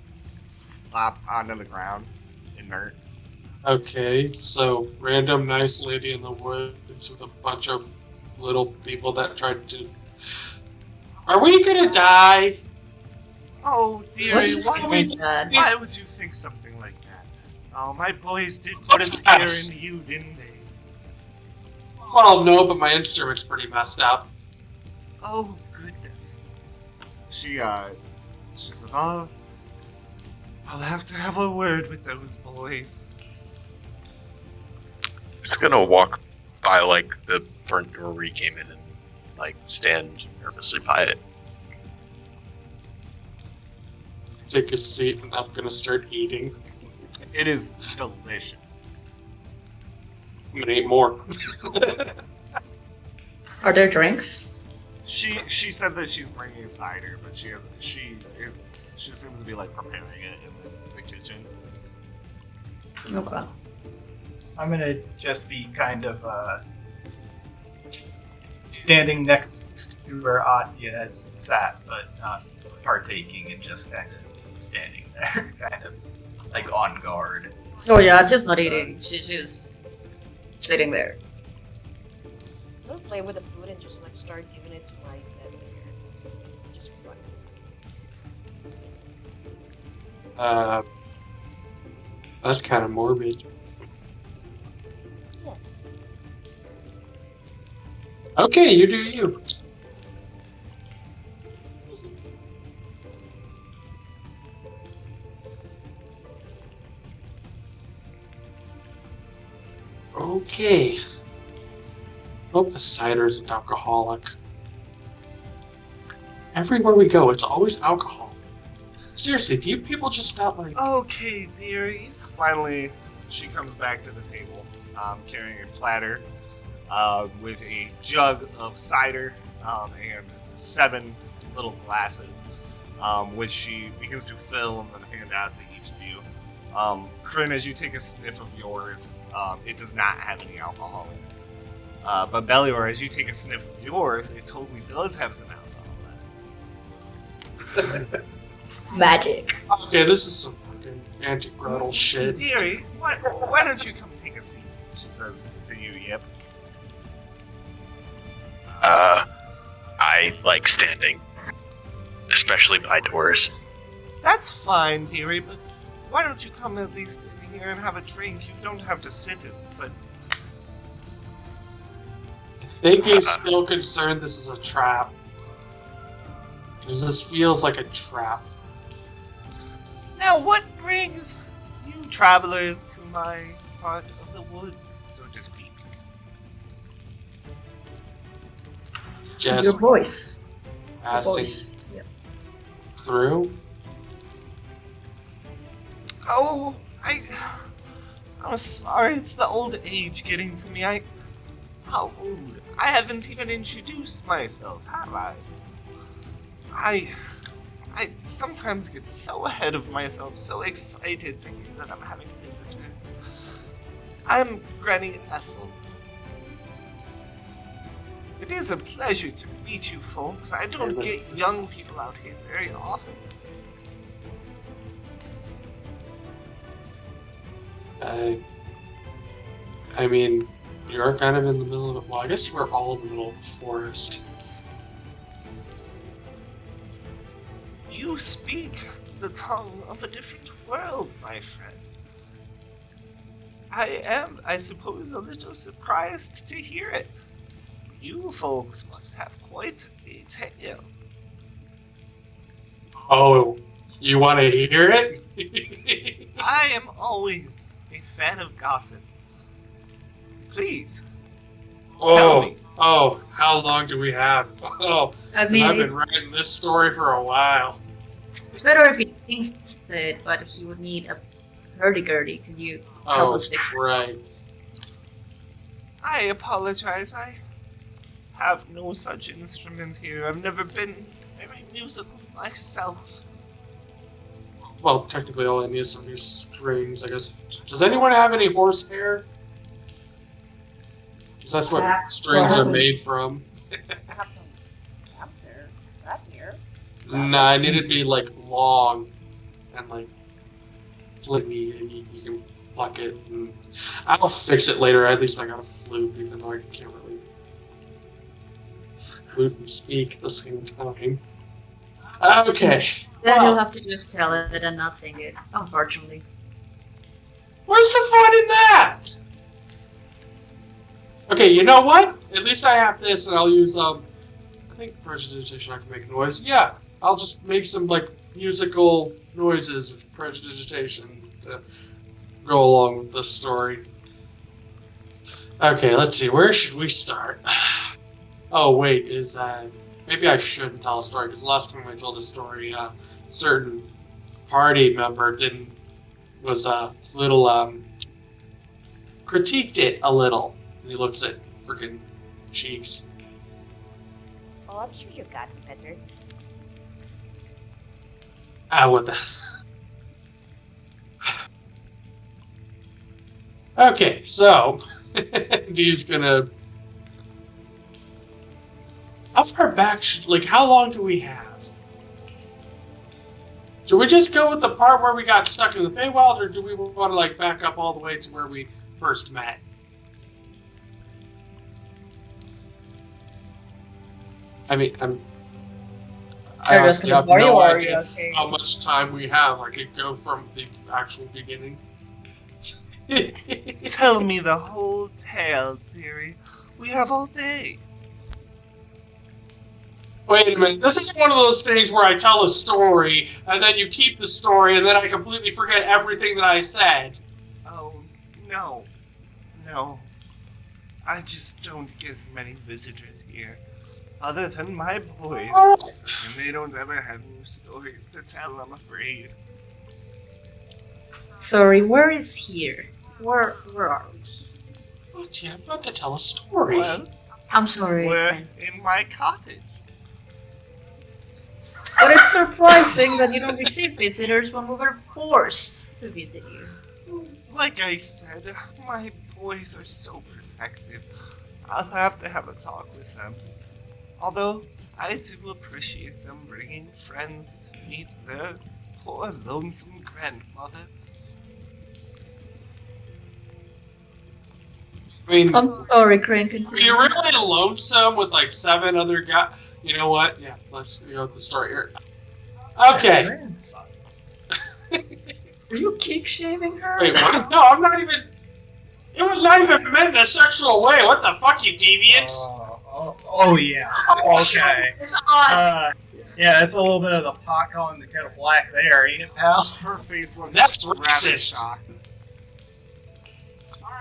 [SPEAKER 1] flop onto the ground, inert.
[SPEAKER 2] Okay, so random nice lady in the woods with a bunch of little people that tried to. Are we gonna die?
[SPEAKER 1] Oh, dearie,
[SPEAKER 5] What's
[SPEAKER 1] why would you think something like that? Oh, my boys did put a scare into you, didn't they?
[SPEAKER 2] Well, no, but my instrument's pretty messed up.
[SPEAKER 1] Oh, goodness. She says, oh, I'll have to have a word with those boys.
[SPEAKER 3] Just gonna walk by like the front door where he came in and like stand nervously by it.
[SPEAKER 2] Take a seat, and I'm gonna start eating.
[SPEAKER 1] It is delicious.
[SPEAKER 2] I'm gonna eat more.
[SPEAKER 5] Are there drinks?
[SPEAKER 1] She said that she's bringing cider, but she seems to be like preparing it in the kitchen.
[SPEAKER 5] Okay.
[SPEAKER 4] I'm gonna just be kind of standing next to where Atya has sat, but not partaking, and just kind of standing there, kind of like on guard.
[SPEAKER 5] Oh yeah, just not eating. She's just sitting there.
[SPEAKER 7] I'm gonna play with the food and just like start giving it to my dead parents. Just fun.
[SPEAKER 2] That's kind of morbid.
[SPEAKER 7] Yes.
[SPEAKER 2] Okay, you do you. Okay. Hope the cider isn't alcoholic. Everywhere we go, it's always alcohol. Seriously, do you people just not like...
[SPEAKER 1] Okay, dearies. Finally, she comes back to the table, carrying a platter with a jug of cider and 7 little glasses, which she begins to fill and then hand out to each of you. Kryn, as you take a sniff of yours, it does not have any alcohol in it. But Belior, as you take a sniff of yours, it totally does have some alcohol in it.
[SPEAKER 5] Magic.
[SPEAKER 2] Okay, this is some fucking anti-Gretel shit.
[SPEAKER 1] Dearie, why don't you come take a seat? She says to you, Yip.
[SPEAKER 3] I like standing, especially by doors.
[SPEAKER 1] That's fine, dearie, but why don't you come at least in here and have a drink? You don't have to sit in, but...
[SPEAKER 2] I think he's still concerned this is a trap. Because this feels like a trap.
[SPEAKER 1] Now what brings you travelers to my part of the woods, so to speak?
[SPEAKER 2] Just
[SPEAKER 5] Your voice. Your
[SPEAKER 2] passing
[SPEAKER 5] voice. Yep.
[SPEAKER 2] through.
[SPEAKER 1] Oh, I'm sorry, it's the old age getting to me. How rude. I haven't even introduced myself, have I? I sometimes get so ahead of myself, so excited thinking that I'm having visitors. I'm Granny Ethel. It is a pleasure to meet you folks. I don't get young people out here very often.
[SPEAKER 2] I mean, you're kind of in the middle of it. Well, I guess you were all in the middle of the forest.
[SPEAKER 1] You speak the tongue of a different world, my friend. I am, I suppose, a little surprised to hear it. You folks must have quite a tale.
[SPEAKER 2] Oh, you want to hear it?
[SPEAKER 1] I am always a fan of gossip. Please, tell me.
[SPEAKER 2] Oh, how long do we have? Oh,
[SPEAKER 5] I
[SPEAKER 2] 'cause
[SPEAKER 5] mean,
[SPEAKER 2] I've been writing this story for a while.
[SPEAKER 5] it's better if he thinks it, but he would need a hurdy-gurdy. Can you help
[SPEAKER 2] Oh,
[SPEAKER 5] us fix it?
[SPEAKER 2] right.
[SPEAKER 1] I apologize. I have no such instrument here. I've never been very musical myself.
[SPEAKER 2] Well, technically all I need is some new strings, I guess. Does anyone have any horsehair? Because that's what strings are made from.
[SPEAKER 7] I have some hamster right here.
[SPEAKER 2] Nah, I need it to be, like, long and, like, flingy, and you can pluck it. And I'll fix it later. At least I got a flute, even though I can't really flute and speak at the same time. Okay.
[SPEAKER 5] Then you'll have to just tell it and not sing it, unfortunately.
[SPEAKER 2] Where's the fun in that? Okay, you know what? At least I have this, and I'll use, I think prestidigitation I can make noise. Yeah, I'll just make some, like, musical noises with prestidigitation to go along with the story. Okay, let's see, where should we start? Oh, wait, maybe I shouldn't tell a story, because last time I told a story, a certain party member was a little, critiqued it a little. And he looks at freaking Cheeks.
[SPEAKER 7] Oh, I'm sure you got it better.
[SPEAKER 2] What the... Okay, so... Dee's gonna... How far back how long do we have? Should we just go with the part where we got stuck in the Feywild, or do we want to, like, back up all the way to where we first met? I mean, I honestly have no idea how much time we have. I could go from the actual beginning.
[SPEAKER 1] Tell me the whole tale, dearie. We have all day.
[SPEAKER 2] Wait a minute, this is one of those things where I tell a story, and then you keep the story, and then I completely forget everything that I said.
[SPEAKER 1] Oh, no. No. I just don't get many visitors here. Other than my boys. And they don't ever have new stories to tell, I'm afraid.
[SPEAKER 5] Sorry, where is here? Where are we?
[SPEAKER 2] Oh, gee, I'm about to tell a story.
[SPEAKER 1] Well,
[SPEAKER 5] I'm sorry.
[SPEAKER 1] we're in my cottage.
[SPEAKER 5] But it's surprising that you don't receive visitors when we were forced to visit you.
[SPEAKER 1] Like I said, my boys are so protective. I'll have to have a talk with them. Although, I do appreciate them bringing friends to meet their poor lonesome grandmother.
[SPEAKER 2] I mean,
[SPEAKER 5] I'm sorry, Crane,
[SPEAKER 2] are you
[SPEAKER 5] continue.
[SPEAKER 2] really lonesome with like 7 other guys? You know what? Yeah, let's go with the story here. Okay.
[SPEAKER 5] Are you kick shaming her?
[SPEAKER 2] Wait, what? No, I'm not even. It was not even meant in a sexual way. What the fuck, you deviants?
[SPEAKER 4] Oh yeah. Okay.
[SPEAKER 5] It's us!
[SPEAKER 4] Yeah, it's a little bit of the pot calling the kettle black there, ain't it, pal?
[SPEAKER 1] Her face looks
[SPEAKER 2] That's
[SPEAKER 1] rather
[SPEAKER 2] racist.
[SPEAKER 1] shocked.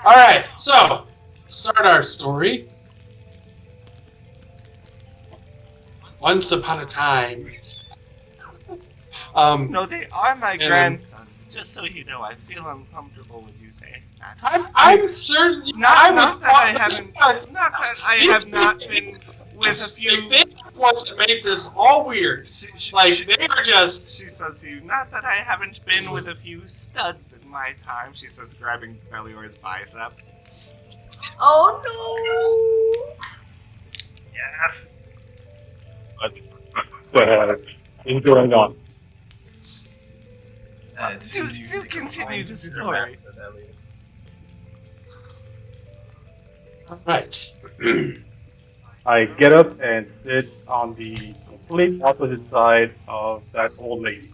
[SPEAKER 2] Alright, so, start our story. Once upon a time.
[SPEAKER 1] No, they are my
[SPEAKER 2] and,
[SPEAKER 1] grandsons. Just so you know, I feel uncomfortable with you saying that.
[SPEAKER 2] I'm certain.
[SPEAKER 1] Not that I haven't. Not that I have not been with a few.
[SPEAKER 2] They ones that made this all weird. Like
[SPEAKER 1] she,
[SPEAKER 2] they are just.
[SPEAKER 1] She says to you, not that I haven't been with a few studs in my time. She says, grabbing Belior's bicep.
[SPEAKER 5] Oh no!
[SPEAKER 4] Yes.
[SPEAKER 6] What's going on?
[SPEAKER 1] Do continue the story.
[SPEAKER 2] Right.
[SPEAKER 6] I get up and sit on the complete opposite side of that old lady.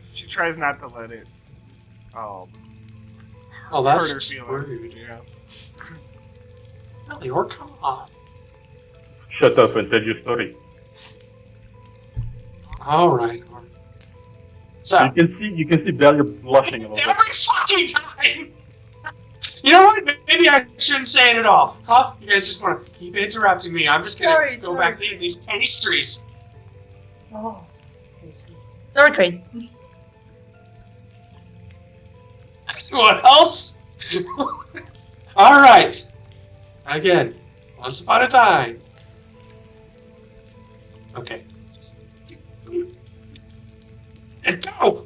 [SPEAKER 1] She tries not to let it.
[SPEAKER 2] Oh,
[SPEAKER 1] hurt
[SPEAKER 2] that's
[SPEAKER 1] her feelings.
[SPEAKER 2] rude.
[SPEAKER 1] Yeah.
[SPEAKER 2] Belior, come on.
[SPEAKER 6] Shut up and tell your story.
[SPEAKER 2] All right. So
[SPEAKER 6] You can see Belia blushing a little
[SPEAKER 2] every
[SPEAKER 6] bit.
[SPEAKER 2] fucking time. You know what? Maybe I shouldn't say it at all. Huh? You guys just want to keep interrupting me. I'm just gonna go back to eating these pastries.
[SPEAKER 9] Oh, pastries. Sorry, Crane.
[SPEAKER 2] What else? All right. Again, once upon a time. Okay. And go.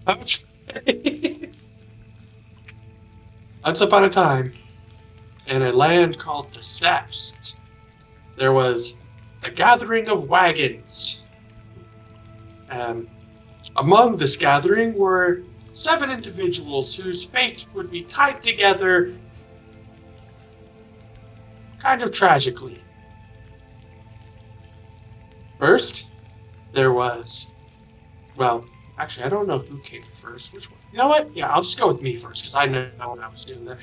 [SPEAKER 2] Okay. Once upon a time, in a land called the Steppes, there was a gathering of wagons. Among this gathering were 7 individuals whose fate would be tied together kind of tragically. First, there was, well, actually, I don't know who came first. Which one? You know what? Yeah, I'll just go with me first, because I know what I was doing there.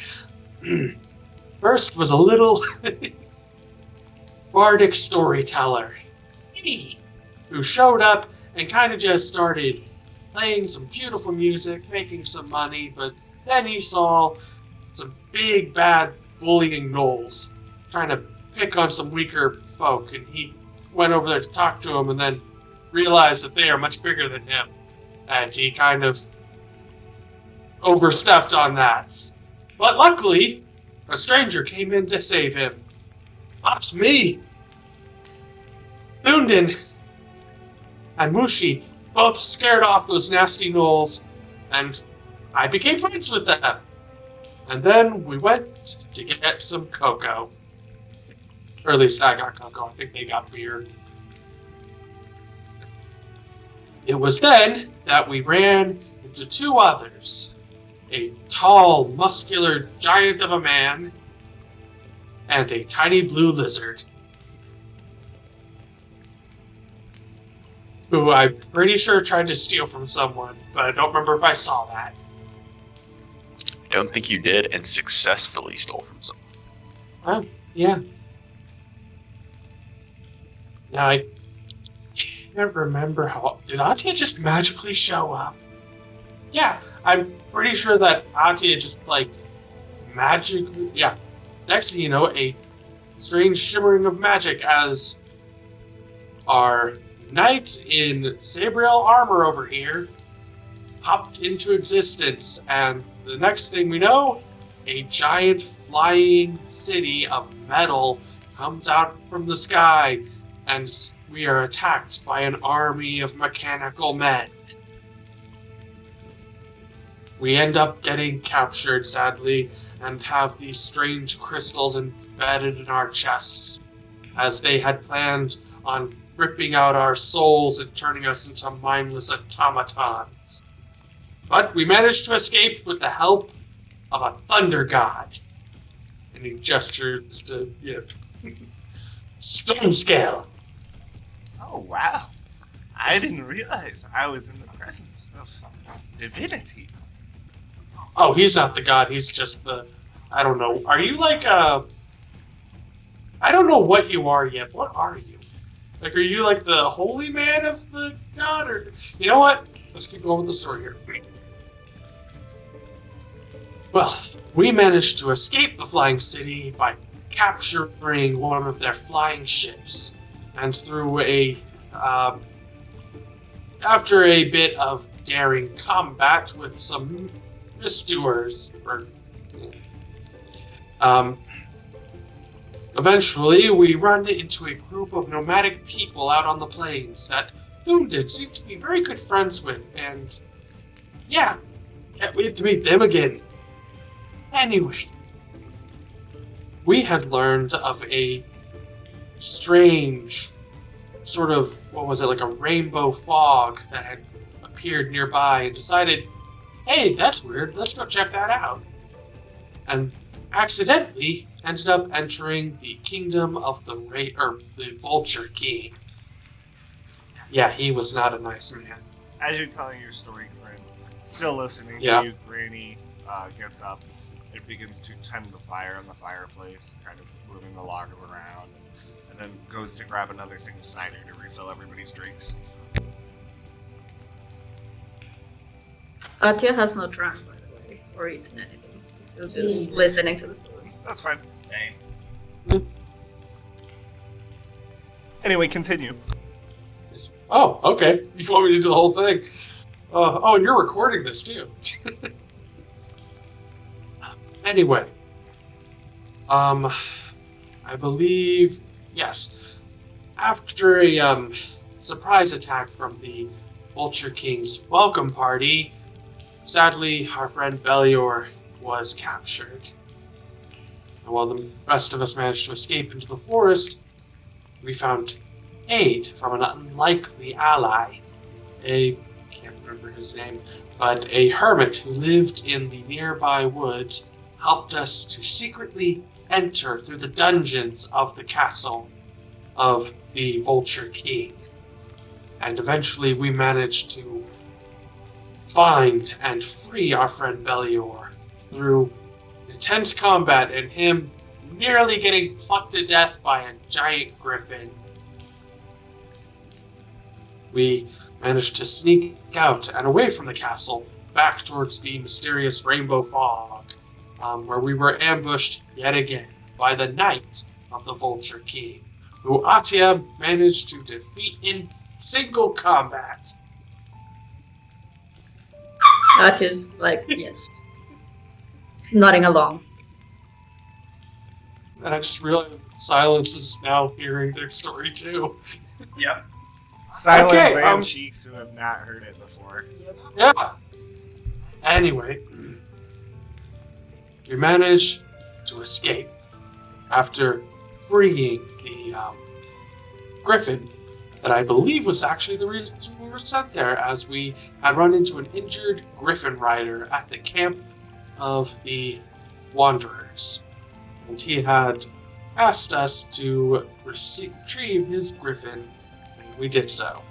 [SPEAKER 2] First was a little bardic storyteller, who showed up and kind of just started playing some beautiful music, making some money, but then he saw some big, bad, bullying gnolls trying to pick on some weaker folk, and he went over there to talk to them and then realized that they are much bigger than him. And he kind of overstepped on that. But luckily, a stranger came in to save him. That's me! Thundin and Mushi both scared off those nasty gnolls, and I became friends with them. And then we went to get some cocoa. Or at least I got cocoa. I think they got beer. It was then that we ran into 2 others. A tall, muscular giant of a man, and a tiny blue lizard. Who I'm pretty sure tried to steal from someone, but I don't remember if I saw that.
[SPEAKER 3] Don't think you did, and successfully stole from someone.
[SPEAKER 2] Oh, yeah. Now, I can't remember how... Did Atia just magically show up? Yeah, I'm pretty sure that Atia just, like, magically... Yeah. Next thing you know, a strange shimmering of magic as our knight in Sabriel armor over here popped into existence, and the next thing we know, a giant flying city of metal comes out from the sky, and we are attacked by an army of mechanical men. We end up getting captured, sadly, and have these strange crystals embedded in our chests, as they had planned on ripping out our souls and turning us into mindless automatons. But we managed to escape with the help of a thunder god. And he gestures to, storm scale.
[SPEAKER 1] Oh, wow. I didn't realize I was in the presence of divinity.
[SPEAKER 2] Oh, he's not the god, he's just the... I don't know. Are you like a... I don't know what you are yet. What are you? Like, are you like the holy man of the god? Or... You know what? Let's keep going with the story here. Well, we managed to escape the flying city by capturing one of their flying ships. And through a... after a bit of daring combat with some misdoers, eventually we run into a group of nomadic people out on the plains that Thundin seemed to be very good friends with, and yeah, we had to meet them again. Anyway, we had learned of a strange sort of, what was it, like a rainbow fog that had appeared nearby, and decided, hey, that's weird, let's go check that out. And accidentally ended up entering the kingdom of the Vulture King. Yeah, he was not a nice man.
[SPEAKER 1] As you're telling your story, Corinne, still listening
[SPEAKER 2] Yeah.
[SPEAKER 1] to you, Granny gets up and begins to tend the fire in the fireplace, kind of moving the logs around, and then goes to grab another thing of cider to refill everybody's drinks.
[SPEAKER 5] Atia has not drunk, by the way, or eaten anything. She's still just listening to the story.
[SPEAKER 1] That's fine.
[SPEAKER 4] Dang.
[SPEAKER 1] Anyway, continue.
[SPEAKER 2] Oh, okay. You want me to do the whole thing? Oh, and you're recording this too. Anyway, I believe yes. After a surprise attack from the Vulture King's welcome party, sadly our friend Belior was captured. And while the rest of us managed to escape into the forest, we found aid from an unlikely ally. Can't remember his name, but a hermit who lived in the nearby woods helped us to secretly enter through the dungeons of the castle of the Vulture King. And eventually we managed to find and free our friend Belior through intense combat and him nearly getting plucked to death by a giant griffin. We managed to sneak out and away from the castle, back towards the mysterious Rainbow Fog, where we were ambushed yet again by the Knight of the Vulture King, who Atia managed to defeat in single combat.
[SPEAKER 5] Atia's like, yes. He's nodding along.
[SPEAKER 2] And I just realized Silence is now hearing their story too.
[SPEAKER 4] Yep.
[SPEAKER 1] Silence
[SPEAKER 2] Okay,
[SPEAKER 1] and Cheeks, who have not heard it before.
[SPEAKER 2] Yeah. Anyway, we managed to escape after freeing the griffin that I believe was actually the reason we were sent there, as we had run into an injured griffin rider at the camp of the Wanderers. And he had asked us to retrieve his griffin, and we did so.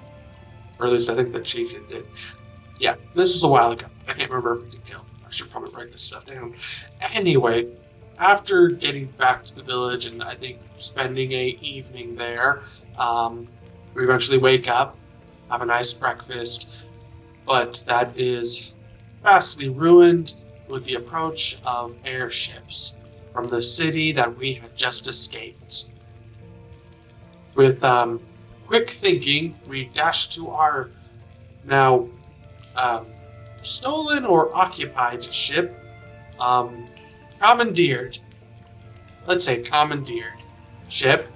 [SPEAKER 2] Or at least I think the chief did. Yeah, this was a while ago. I can't remember every detail. I should probably write this stuff down. Anyway, after getting back to the village and I think spending a evening there, we eventually wake up, have a nice breakfast, but that is vastly ruined with the approach of airships from the city that we had just escaped. With quick thinking, we dashed to our now stolen or occupied ship, commandeered ship,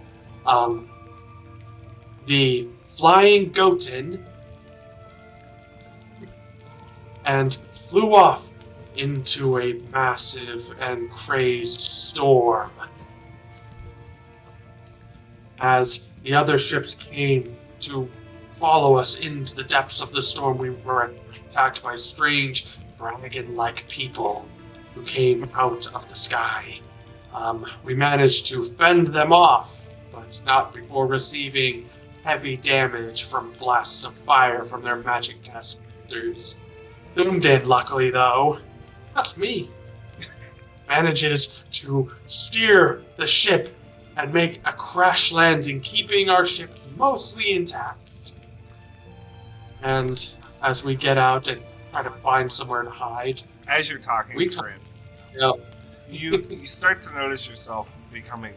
[SPEAKER 2] the Flying Goten, and flew off into a massive and crazed storm. As the other ships came to follow us into the depths of the storm, we were attacked by strange dragon-like people who came out of the sky. We managed to fend them off, but not before receiving heavy damage from blasts of fire from their magic casters. Doomden, luckily though, that's me, manages to steer the ship and make a crash landing, keeping our ship mostly intact. And as we get out and try to find somewhere to hide,
[SPEAKER 1] As you're talking, Fred, you start to notice yourself becoming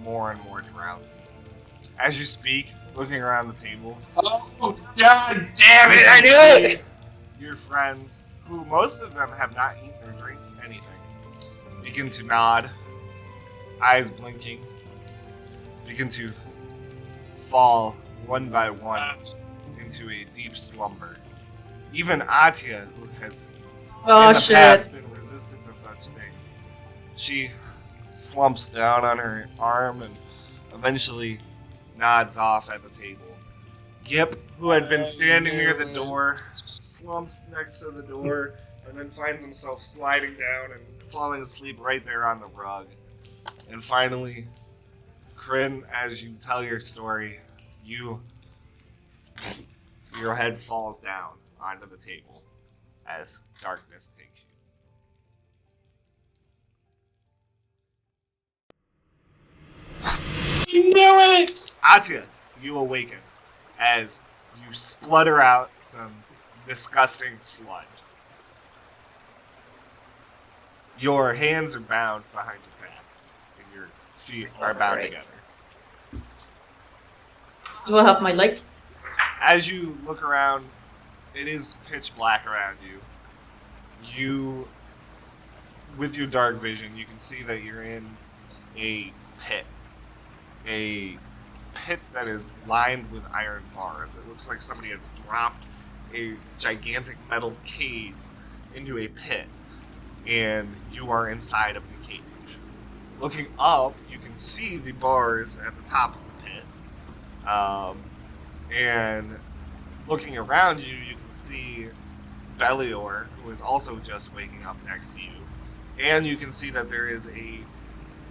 [SPEAKER 1] more and more drowsy. As you speak, looking around the table.
[SPEAKER 2] Oh, God damn it, I knew it!
[SPEAKER 1] Your friends, who most of them have not eaten or drank anything, begin to nod, eyes blinking, begin to fall one by one into a deep slumber. Even Atia, who has in the past been resistant to such things, she slumps down on her arm and eventually nods off at the table. Gip, who had been standing near the door, slumps next to the door and then finds himself sliding down and falling asleep right there on the rug. And finally, Kryn, as you tell your story, your head falls down onto the table as darkness takes you.
[SPEAKER 2] You knew it!
[SPEAKER 1] Atia, you awaken as you splutter out some disgusting sludge. Your hands are bound behind your back, and your feet are bound
[SPEAKER 5] Great.
[SPEAKER 1] together.
[SPEAKER 5] Do I have my light?
[SPEAKER 1] As you look around, it is pitch black around you. You, with your dark vision, you can see that you're in a pit. A pit that is lined with iron bars. It looks like somebody has dropped a gigantic metal cage into a pit, and you are inside of the cage. Looking up, you can see the bars at the top of the pit. And looking around you, you can see Belior, who is also just waking up next to you. And you can see that there is a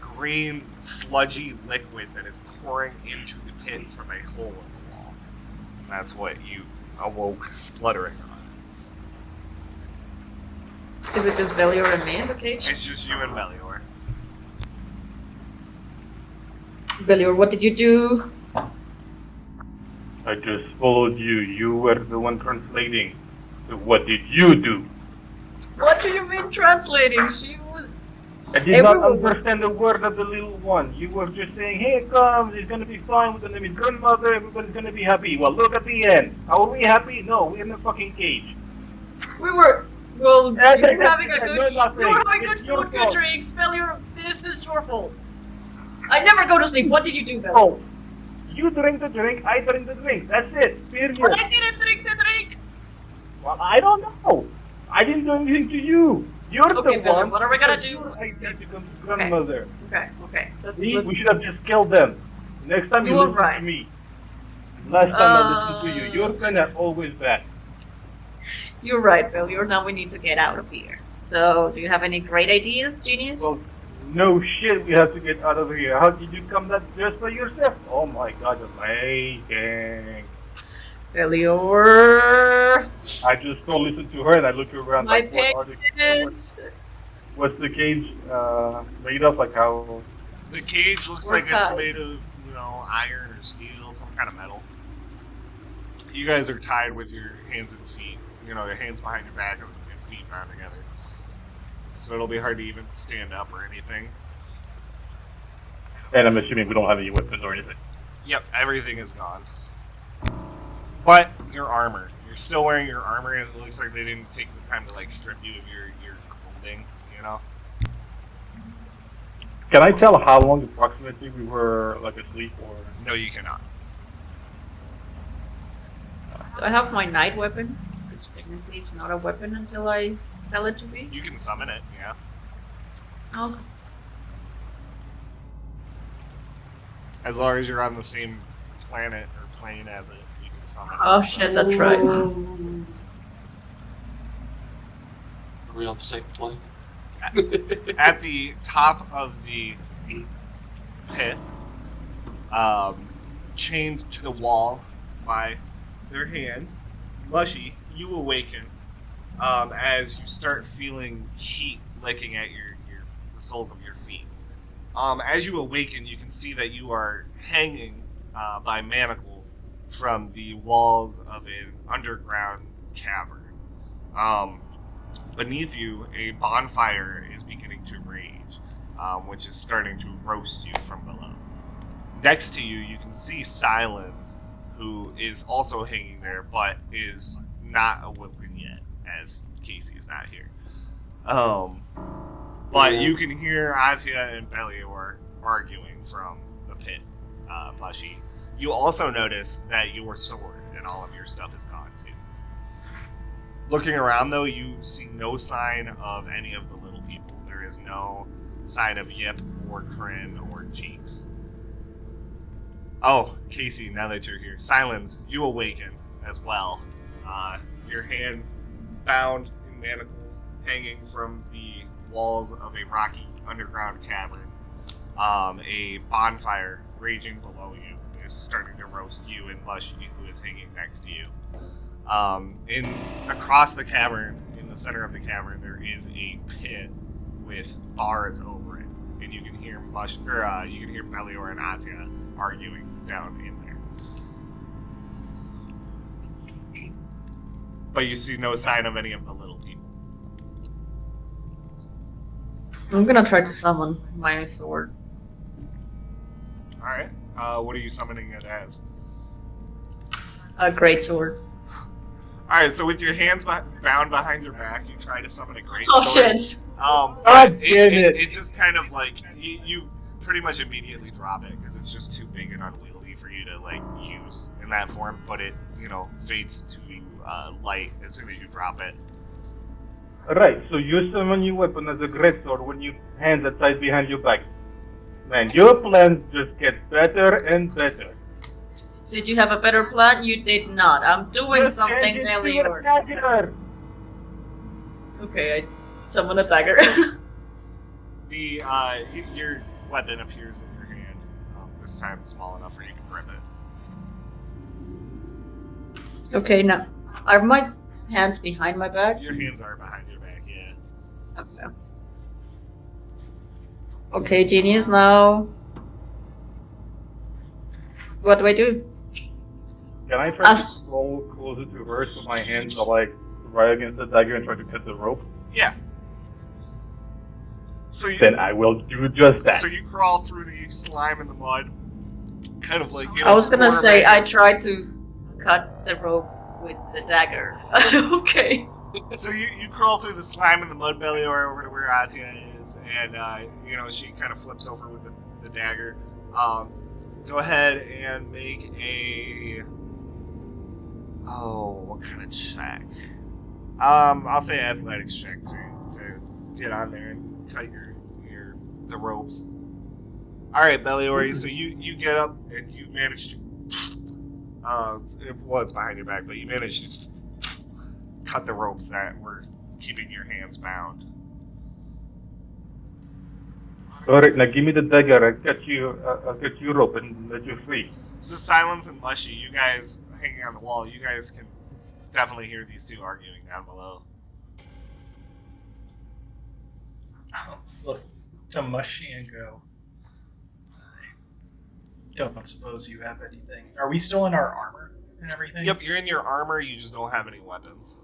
[SPEAKER 1] green, sludgy liquid that is pouring into the pit from a hole in the wall. And that's what you awoke spluttering on.
[SPEAKER 5] Is it just Belior and me in the cage?
[SPEAKER 1] It's just you and Belior.
[SPEAKER 5] Belior, what did you do?
[SPEAKER 6] I just followed you. You were the one translating. So what did you do?
[SPEAKER 5] What do you mean translating? She was...
[SPEAKER 6] I did not
[SPEAKER 5] Everyone was-
[SPEAKER 6] understand a word of the little one. You were just saying, here it comes, it's gonna be fine, we're gonna be grandmother, everybody's gonna be happy. Well, look at the end. Are we happy? No, we're in a fucking cage.
[SPEAKER 5] We were... Well,
[SPEAKER 6] Yeah,
[SPEAKER 5] you're
[SPEAKER 6] yeah,
[SPEAKER 5] having a
[SPEAKER 6] yeah,
[SPEAKER 5] good...
[SPEAKER 6] you're not
[SPEAKER 5] You were
[SPEAKER 6] saying.
[SPEAKER 5] having good
[SPEAKER 6] It's your
[SPEAKER 5] food, good
[SPEAKER 6] fault.
[SPEAKER 5] drinks. Belior, this is your fault. I never go to sleep. What did you do, Belior?
[SPEAKER 6] Oh, you drink the drink, I drink the drink. That's it. Period.
[SPEAKER 5] But I didn't drink the drink!
[SPEAKER 6] Well, I don't know. I didn't do anything to you. You're
[SPEAKER 5] Okay,
[SPEAKER 6] the
[SPEAKER 5] Belior,
[SPEAKER 6] one.
[SPEAKER 5] what are we gonna
[SPEAKER 6] that's
[SPEAKER 5] do?
[SPEAKER 6] your idea to come to grandmother.
[SPEAKER 5] Okay. Let's...
[SPEAKER 6] See, we should have just killed them. Next time you
[SPEAKER 5] You are
[SPEAKER 6] listen
[SPEAKER 5] right.
[SPEAKER 6] to me. Last time I listened to you. Your friend is always bad.
[SPEAKER 5] You're right, Belior. Now we need to get out of here. So, do you have any great ideas, genius?
[SPEAKER 6] Well, no shit, we have to get out of here. How did you come that just by yourself? Oh my god, amazing.
[SPEAKER 5] Belior...
[SPEAKER 6] I just don't listen to her and I look around
[SPEAKER 5] My
[SPEAKER 6] like, what are the,
[SPEAKER 5] patience...
[SPEAKER 6] what's the cage made of? Like how...
[SPEAKER 1] The cage looks
[SPEAKER 5] We're
[SPEAKER 1] like it's
[SPEAKER 5] tied.
[SPEAKER 1] made of, iron or steel, some kind of metal. You guys are tied with your hands and feet. Your hands behind your back and feet bound together. So it'll be hard to even stand up or anything.
[SPEAKER 6] And I'm assuming we don't have any weapons or anything.
[SPEAKER 1] Yep, everything is gone. But your armor. You're still wearing your armor, and it looks like they didn't take the time to strip you of your clothing,
[SPEAKER 6] Can I tell how long approximately we were asleep or...
[SPEAKER 1] No, you cannot.
[SPEAKER 5] Do I have my night weapon? Because technically it's not a weapon until I tell it to be.
[SPEAKER 1] You can summon it, yeah.
[SPEAKER 5] Oh,
[SPEAKER 1] As long as you're on the same planet or plane as it, you can summon it.
[SPEAKER 5] oh shit, that's right.
[SPEAKER 2] Are we on the same plane?
[SPEAKER 1] At the top of the pit, chained to the wall by their hands, Mushy, you awaken as you start feeling heat licking at the soles of your feet. As you awaken, you can see that you are hanging by manacles from the walls of an underground cavern. Beneath you, a bonfire is beginning to rage, which is starting to roast you from below. Next to you, you can see Silence, who is also hanging there, but is not awoken yet, as Casey is not here. But you can hear Azia and Belior arguing from the pit, Mushy. You also notice that your sword and all of your stuff is gone too. Looking around though, you see no sign of any of the little people. There is no sign of Yip or Kryn or Cheeks. Oh, Casey, now that you're here. Silence, you awaken as well. Your hands bound in manacles hanging from the walls of a rocky underground cavern. A bonfire raging below you is starting to roast you and Mushy, who is hanging next to you. Across the cavern, in the center of the cavern, there is a pit with bars over it, and you can hear Belior and Atia arguing down in there. But you see no sign of any of the little people.
[SPEAKER 5] I'm gonna try to summon my sword.
[SPEAKER 1] Alright. What are you summoning it as?
[SPEAKER 5] A great sword.
[SPEAKER 1] Alright, so with your hands bound behind your back, you try to summon a great
[SPEAKER 5] Oh
[SPEAKER 1] sword.
[SPEAKER 5] shit!
[SPEAKER 1] But
[SPEAKER 6] God damn it.
[SPEAKER 1] it just kind of like you pretty much immediately drop it because it's just too big and unwieldy for you to like use in that form. But it fades to light as soon as you drop it.
[SPEAKER 6] Alright, so you summon your weapon as a greatsword when your hands are tied behind your back. Man, your plans just get better and better.
[SPEAKER 5] Did you have a better plan? You did not. I'm doing
[SPEAKER 6] Just
[SPEAKER 5] something,
[SPEAKER 6] change it to a
[SPEAKER 5] Melior.
[SPEAKER 6] dagger.
[SPEAKER 5] Okay, I summon a dagger.
[SPEAKER 1] Your weapon appears in your hand. This time small enough for you to grip it.
[SPEAKER 5] Okay, now are my hands behind my back?
[SPEAKER 1] Your hands are behind your back, yeah.
[SPEAKER 5] Okay. Okay, genius. Now, what do I do?
[SPEAKER 6] Can I try
[SPEAKER 5] As-
[SPEAKER 6] to roll closer to her so my hands are like right against the dagger and try to cut the rope?
[SPEAKER 1] Yeah. So you
[SPEAKER 6] Then I will do just that.
[SPEAKER 1] So you crawl through the slime and the mud, kind of like.
[SPEAKER 5] I was gonna say I
[SPEAKER 1] squirming.
[SPEAKER 5] tried to cut the rope with the dagger. Okay.
[SPEAKER 1] So you crawl through the slime and the mud belly over to where Atia is, and she kind of flips over with the dagger. Go ahead and make a. Oh, what kind of check? I'll say athletics check to get on there and cut the ropes. All right, Belliori. So you get up and you manage to. It's behind your back, but you managed to cut the ropes that were keeping your hands bound.
[SPEAKER 6] Alright, now give me the dagger. I'll cut you rope and let you free.
[SPEAKER 1] So Silence and Mushy, you guys hanging on the wall, you guys can definitely hear these two arguing down below.
[SPEAKER 4] I'll look to Mushy and go, I don't suppose you have anything. Are we still in our armor and everything?
[SPEAKER 1] Yep, you're in your armor, you just don't have any weapons.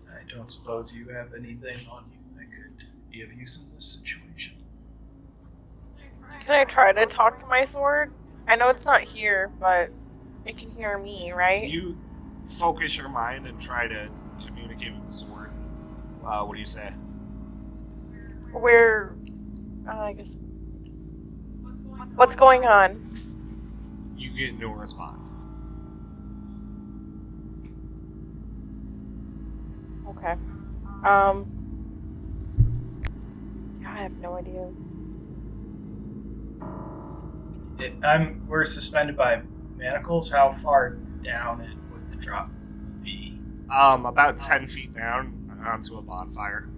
[SPEAKER 4] I don't suppose you have anything on you that could be of use in this situation.
[SPEAKER 8] Can I try to talk to my sword? I know it's not here, but it can hear me, right?
[SPEAKER 1] You focus your mind and try to communicate with the sword. What do you say?
[SPEAKER 8] I guess. What's going on?
[SPEAKER 1] You get no response.
[SPEAKER 8] Okay. I have no idea.
[SPEAKER 4] We're suspended by manacles. How far down would the drop be?
[SPEAKER 1] About 10 feet down onto a bonfire.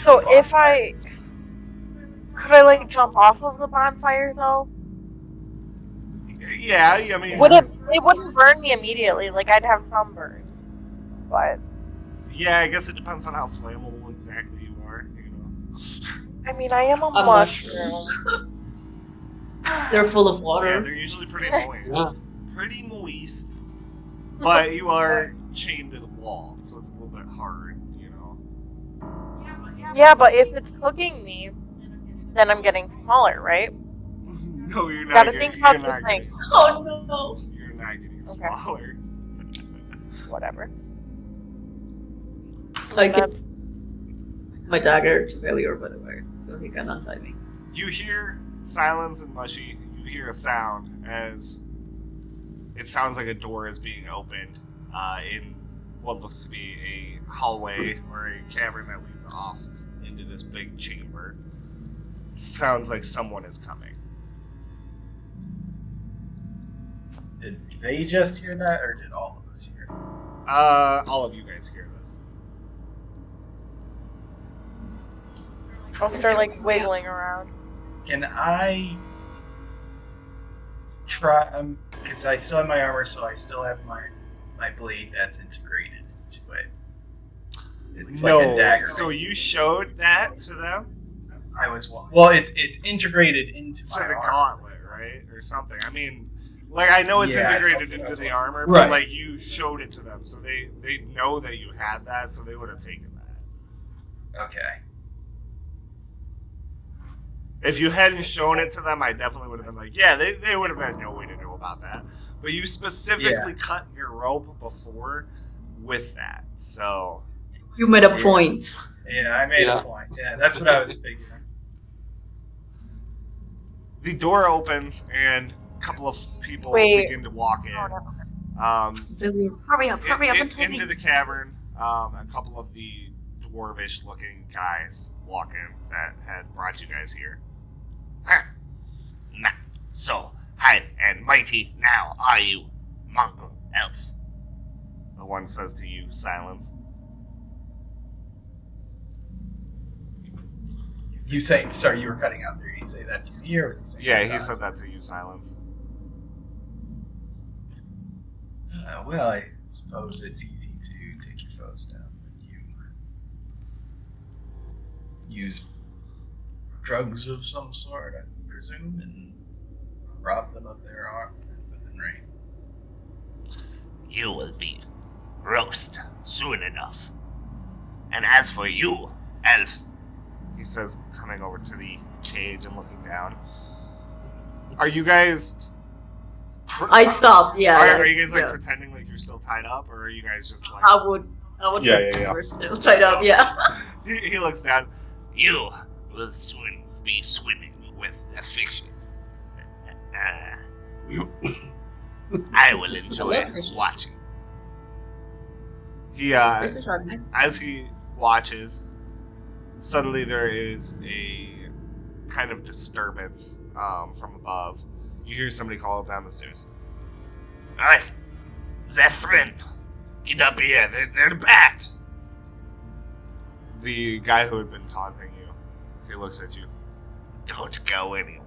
[SPEAKER 8] So if could I like jump off of the bonfire though?
[SPEAKER 1] Yeah, I mean...
[SPEAKER 8] It wouldn't burn me immediately, like I'd have some burn. But
[SPEAKER 1] Yeah, I guess it depends on how flammable exactly you are, you know.
[SPEAKER 8] I mean I am a
[SPEAKER 5] A
[SPEAKER 8] mushroom.
[SPEAKER 5] They're full of
[SPEAKER 1] Yeah,
[SPEAKER 5] water.
[SPEAKER 1] they're usually pretty moist. Pretty moist. But you are chained to the wall, so it's a little bit hard, you know.
[SPEAKER 8] Yeah, but if it's cooking me, then I'm getting smaller, right?
[SPEAKER 1] No, you're not.
[SPEAKER 8] Gotta
[SPEAKER 1] You're,
[SPEAKER 8] think
[SPEAKER 1] you're
[SPEAKER 8] about
[SPEAKER 1] not
[SPEAKER 8] the
[SPEAKER 1] getting
[SPEAKER 8] things.
[SPEAKER 5] Oh no!
[SPEAKER 1] You're not getting
[SPEAKER 8] Okay.
[SPEAKER 1] smaller.
[SPEAKER 8] Whatever.
[SPEAKER 5] I give
[SPEAKER 8] That's-
[SPEAKER 5] my dagger to Melior, by the way, so he can untie me.
[SPEAKER 1] You hear Silence and Mushy. You hear a sound as it sounds like a door is being opened in what looks to be a hallway or a cavern that leads off into this big chamber. Sounds like someone is coming.
[SPEAKER 4] Did they just hear that, or did all of us hear it?
[SPEAKER 1] All of you guys hear this.
[SPEAKER 8] I'll start like wiggling around.
[SPEAKER 4] Can I try? Because I still have my armor, so I still have my blade that's integrated into it. It's like a dagger.
[SPEAKER 1] So you showed that to them?
[SPEAKER 4] I was well. It's integrated into
[SPEAKER 1] It's
[SPEAKER 4] my
[SPEAKER 1] like a
[SPEAKER 4] armor.
[SPEAKER 1] gauntlet, right? Or something. I mean, like, I know it's
[SPEAKER 4] Yeah,
[SPEAKER 1] integrated into
[SPEAKER 4] that's
[SPEAKER 1] the
[SPEAKER 4] what-
[SPEAKER 1] armor, but
[SPEAKER 4] Right.
[SPEAKER 1] like you showed it to them, so they know that you had that, so they would have taken that.
[SPEAKER 4] Okay.
[SPEAKER 1] If you hadn't shown it to them, I definitely would have been like, yeah, they would have had no way to know about that. But you specifically cut your rope before with that, so...
[SPEAKER 5] You made a point.
[SPEAKER 4] Yeah, I made a point. Yeah, that's what I was figuring.
[SPEAKER 1] The door opens, and a couple of people begin to walk in.
[SPEAKER 5] Hurry up and tell me.
[SPEAKER 1] Into the cavern, a couple of the dwarvish-looking guys walk in that had brought you guys here.
[SPEAKER 10] Nah, so high and mighty now are you, mongrel elf?
[SPEAKER 1] The one says to you, Silence.
[SPEAKER 4] You say, sorry, you were cutting out there. You say that to me, or was he saying
[SPEAKER 1] Yeah,
[SPEAKER 4] that
[SPEAKER 1] he
[SPEAKER 4] to
[SPEAKER 1] said
[SPEAKER 4] us?
[SPEAKER 1] that to you, Silence.
[SPEAKER 4] Well, I suppose it's easy to take your foes down when you use drugs of some sort, I presume, and rob them of their armor within range.
[SPEAKER 10] You will be roast soon enough. And as for you, elf,
[SPEAKER 1] He says, coming over to the cage and looking down. Are you guys...
[SPEAKER 5] I stopped, yeah.
[SPEAKER 1] Are you guys, like,
[SPEAKER 5] yeah.
[SPEAKER 1] pretending like you're still tied up, or are you guys just, like...
[SPEAKER 5] I would think we're still tied up, yeah.
[SPEAKER 1] He looks down.
[SPEAKER 10] you will soon be swimming with the fishes. I will enjoy watching.
[SPEAKER 1] He,
[SPEAKER 5] This is nice.
[SPEAKER 1] as he watches, suddenly there is a kind of disturbance from above. You hear somebody call down the stairs.
[SPEAKER 10] Aye, their friend. Get up here, they're back.
[SPEAKER 1] The guy who had been taunting you, he looks at you.
[SPEAKER 10] Don't go anywhere.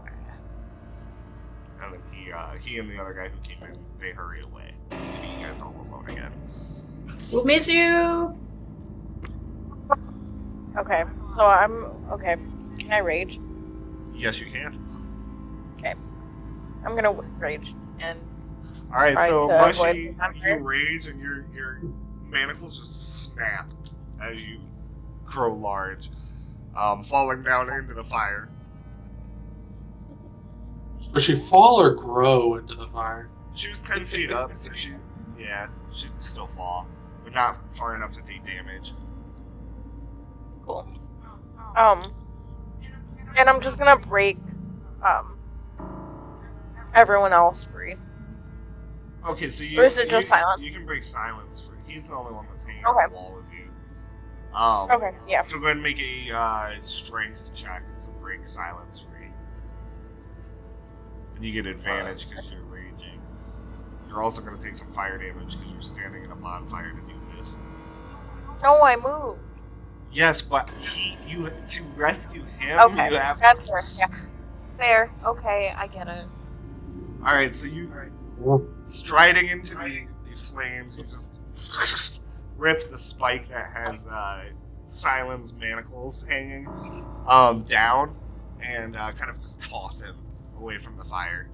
[SPEAKER 1] And then he and the other guy who came in, they hurry away, leaving you guys all alone again.
[SPEAKER 5] We'll miss you.
[SPEAKER 8] Okay, so okay. Can I rage?
[SPEAKER 1] Yes, you can.
[SPEAKER 8] Okay. I'm gonna rage and
[SPEAKER 1] Alright,
[SPEAKER 8] try
[SPEAKER 1] so
[SPEAKER 8] to
[SPEAKER 1] Mushy,
[SPEAKER 8] avoid the
[SPEAKER 1] you
[SPEAKER 8] vampire.
[SPEAKER 1] rage and your manacles just snap as you grow large, falling down into the fire.
[SPEAKER 2] Does she fall or grow into the fire?
[SPEAKER 1] She was 10 feet up, so she'd still fall, but not far enough to do damage.
[SPEAKER 8] Cool. And I'm just gonna break everyone else free.
[SPEAKER 1] Okay, so you,
[SPEAKER 8] Or is it just silence?
[SPEAKER 1] You can break silence free. He's the only one that's hanging
[SPEAKER 8] Okay.
[SPEAKER 1] on the wall with you.
[SPEAKER 8] Okay, yeah.
[SPEAKER 1] So go ahead and make a strength check to break silence free. And you get advantage because you're raging. You're also going to take some fire damage because you're standing in a bonfire to do this.
[SPEAKER 8] No, I moved.
[SPEAKER 1] Yes, but to rescue him,
[SPEAKER 8] Okay,
[SPEAKER 1] you have
[SPEAKER 8] that's
[SPEAKER 1] to...
[SPEAKER 8] fair. Yeah. Fair. Okay, I get it.
[SPEAKER 1] Alright, so you striding into the flames, you just rip the spike that has Silence manacles hanging down and kind of just toss him away from the fire.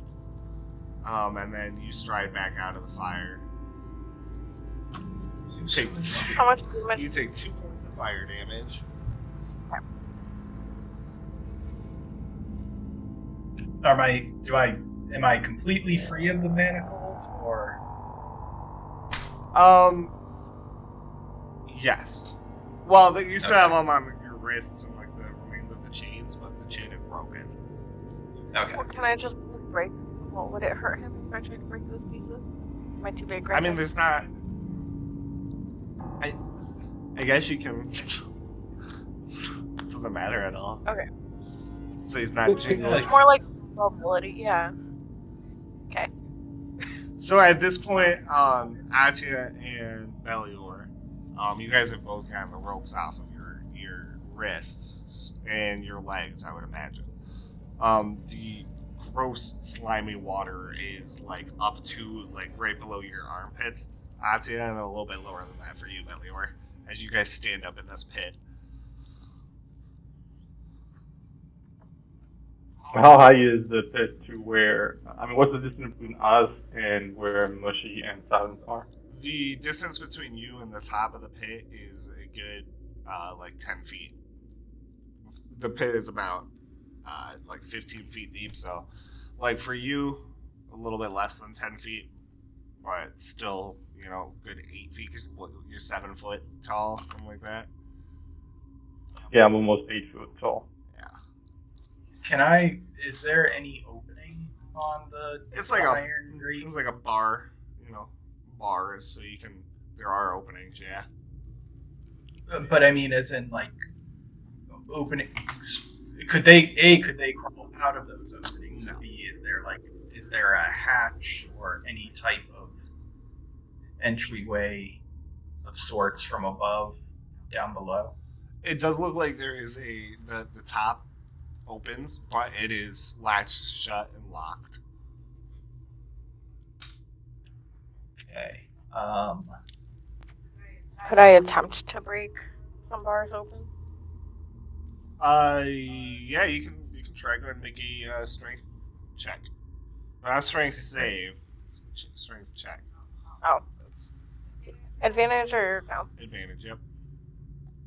[SPEAKER 1] And then you stride back out of the fire. You take
[SPEAKER 8] How much damage?
[SPEAKER 1] you take 2 points of fire damage.
[SPEAKER 4] Am I completely free of the manacles, or?
[SPEAKER 1] Yes. Well, you still have them on your wrists and like the remains of the chains, but the chain is broken.
[SPEAKER 4] Okay.
[SPEAKER 8] Well, can I just break? Well, would it hurt him if I tried to break those pieces? Am I too big right
[SPEAKER 1] I mean,
[SPEAKER 8] now?
[SPEAKER 1] there's not. I guess you can. It doesn't matter at all.
[SPEAKER 8] Okay.
[SPEAKER 1] So he's not jingling.
[SPEAKER 8] It's more like mobility, yeah. Okay.
[SPEAKER 1] So at this point, Atia and Belior, you guys have both gotten the ropes off of your wrists and your legs, I would imagine. The gross, slimy water is like up to like right below your armpits, Atia, and a little bit lower than that for you, Belior, as you guys stand up in this pit.
[SPEAKER 6] How high is the pit to where? I mean, what's the distance between us and where Mushy and Silence are?
[SPEAKER 1] The distance between you and the top of the pit is a good, like 10 feet. the pit is about like 15 feet deep. So, like for you, a little bit less than 10 feet, but still, good 8 feet. Cause you're 7 foot tall, something like that.
[SPEAKER 6] Yeah, I'm almost 8 foot tall.
[SPEAKER 1] Yeah.
[SPEAKER 4] Is there any opening on the
[SPEAKER 1] It's like
[SPEAKER 4] iron grate?
[SPEAKER 1] It's like a bar, bars, so there are openings, yeah.
[SPEAKER 4] But I mean, as in like openings. Could they crawl out of those openings?
[SPEAKER 1] No.
[SPEAKER 4] Or B, is there a hatch or any type of entryway of sorts from above down below?
[SPEAKER 1] It does look like there is the top opens, but it is latched shut and locked.
[SPEAKER 4] Okay.
[SPEAKER 8] Could I attempt to break some bars open?
[SPEAKER 1] Yeah, you can try. Go ahead and make a strength check. Not a strength save, strength check.
[SPEAKER 8] Oh. Advantage or no?
[SPEAKER 1] Advantage, yep.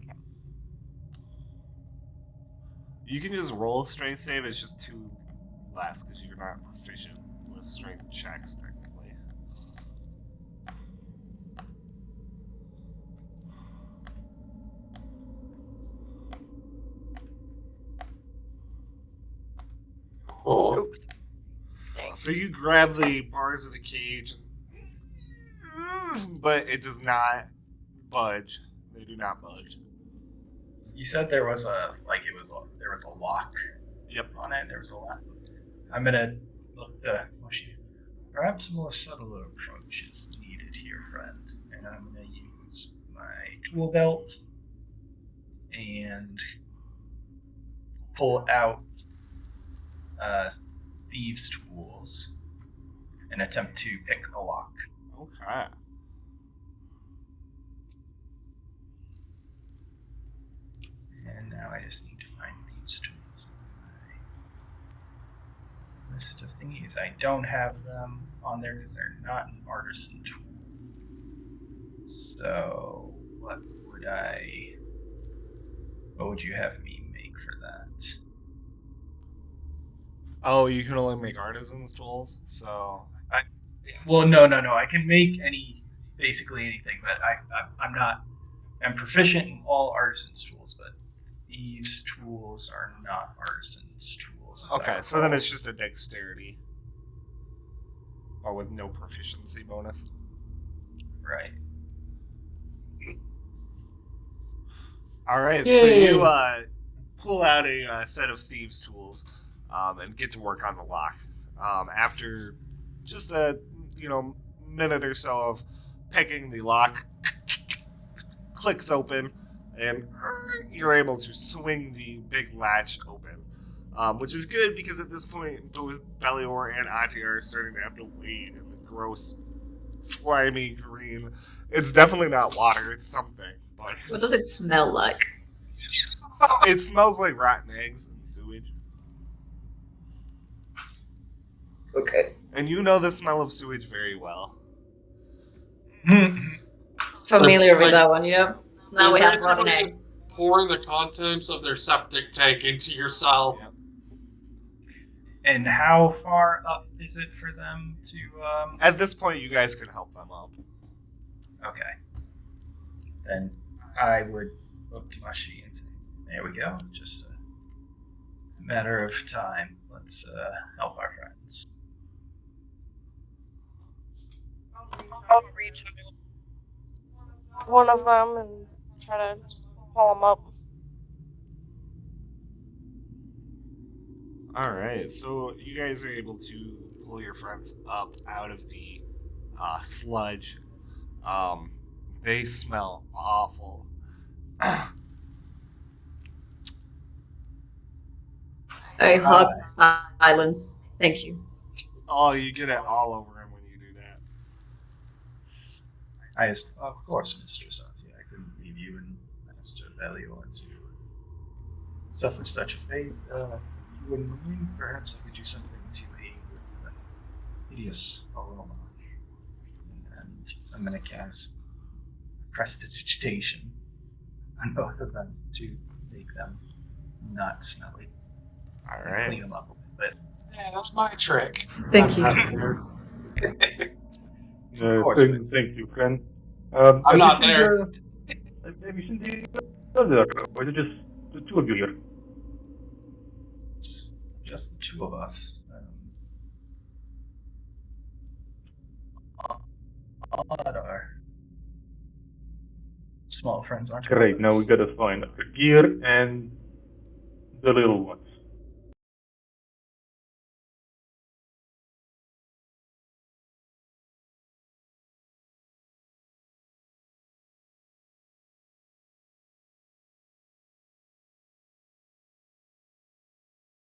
[SPEAKER 8] Okay.
[SPEAKER 1] You can just roll a strength save. It's just 2 less because you're not proficient with strength checks technically.
[SPEAKER 2] Oh.
[SPEAKER 8] Oops. Dang.
[SPEAKER 1] So you grab the bars of the cage, but it does not budge. They do not budge.
[SPEAKER 4] You said there was a lock.
[SPEAKER 1] Yep.
[SPEAKER 4] On it. There was a lock. I'm gonna look the mushy. Perhaps a more subtle approach is needed here, friend. And I'm gonna use my tool belt and pull out thieves' tools and attempt to pick the lock.
[SPEAKER 1] Okay.
[SPEAKER 4] And now I just need to find thieves' tools. My list of thingies. I don't have them on there because they're not an artisan tool. So what would you have me make for that?
[SPEAKER 1] Oh, you can only make artisans tools, so
[SPEAKER 4] Well, no. I can make basically anything, but I'm proficient in all artisans tools, but thieves' tools are not artisans' tools.
[SPEAKER 1] okay. So then it's just a dexterity, but with no proficiency bonus.
[SPEAKER 4] Right.
[SPEAKER 1] All right.
[SPEAKER 2] Yay.
[SPEAKER 1] So you pull out a set of thieves' tools and get to work on the lock. After just a minute or so of picking, the lock clicks open, and you're able to swing the big latch open, which is good because at this point both Bellior and Ati are starting to have to wade in the gross, slimy green. It's definitely not water; it's something. But
[SPEAKER 5] What does it smell like?
[SPEAKER 1] it smells like rotten eggs and sewage.
[SPEAKER 5] Okay.
[SPEAKER 1] And you know the smell of sewage very well.
[SPEAKER 5] Familiar with
[SPEAKER 2] Like-
[SPEAKER 5] that one, yep. Now we
[SPEAKER 2] They're
[SPEAKER 5] have rotten
[SPEAKER 2] basically
[SPEAKER 5] egg.
[SPEAKER 2] pouring the contents of their septic tank into your cell.
[SPEAKER 4] And how far up is it for them to?
[SPEAKER 1] At this point, you guys can help them up.
[SPEAKER 4] Okay. Then I would look to Mashi and say, "There we go. Just a matter of time. Let's help our friends."
[SPEAKER 8] I'll reach one of them and try to just pull them up.
[SPEAKER 1] All right, so you guys are able to pull your friends up out of the sludge. They smell awful.
[SPEAKER 5] I hug silence. Thank you.
[SPEAKER 1] Oh, you get it all over him when you do that.
[SPEAKER 4] Of course, Mistress Anzi, I couldn't leave you and Master Bellior to suffer such a fate. If you wouldn't mind, perhaps I could do something to aid with the hideous aroma. And I'm going to cast Prestidigitation on both of them to make them not smelly.
[SPEAKER 1] All
[SPEAKER 4] Clean
[SPEAKER 1] right.
[SPEAKER 4] them up a bit.
[SPEAKER 2] Yeah, that's my trick.
[SPEAKER 9] Thank you.
[SPEAKER 4] Of course,
[SPEAKER 6] Thank you, friend.
[SPEAKER 2] I'm not there.
[SPEAKER 6] Have you seen the other, or is it just the two of you here?
[SPEAKER 4] It's just the two of us. All our small friends aren't.
[SPEAKER 6] Great, now we gotta find the gear and the little ones.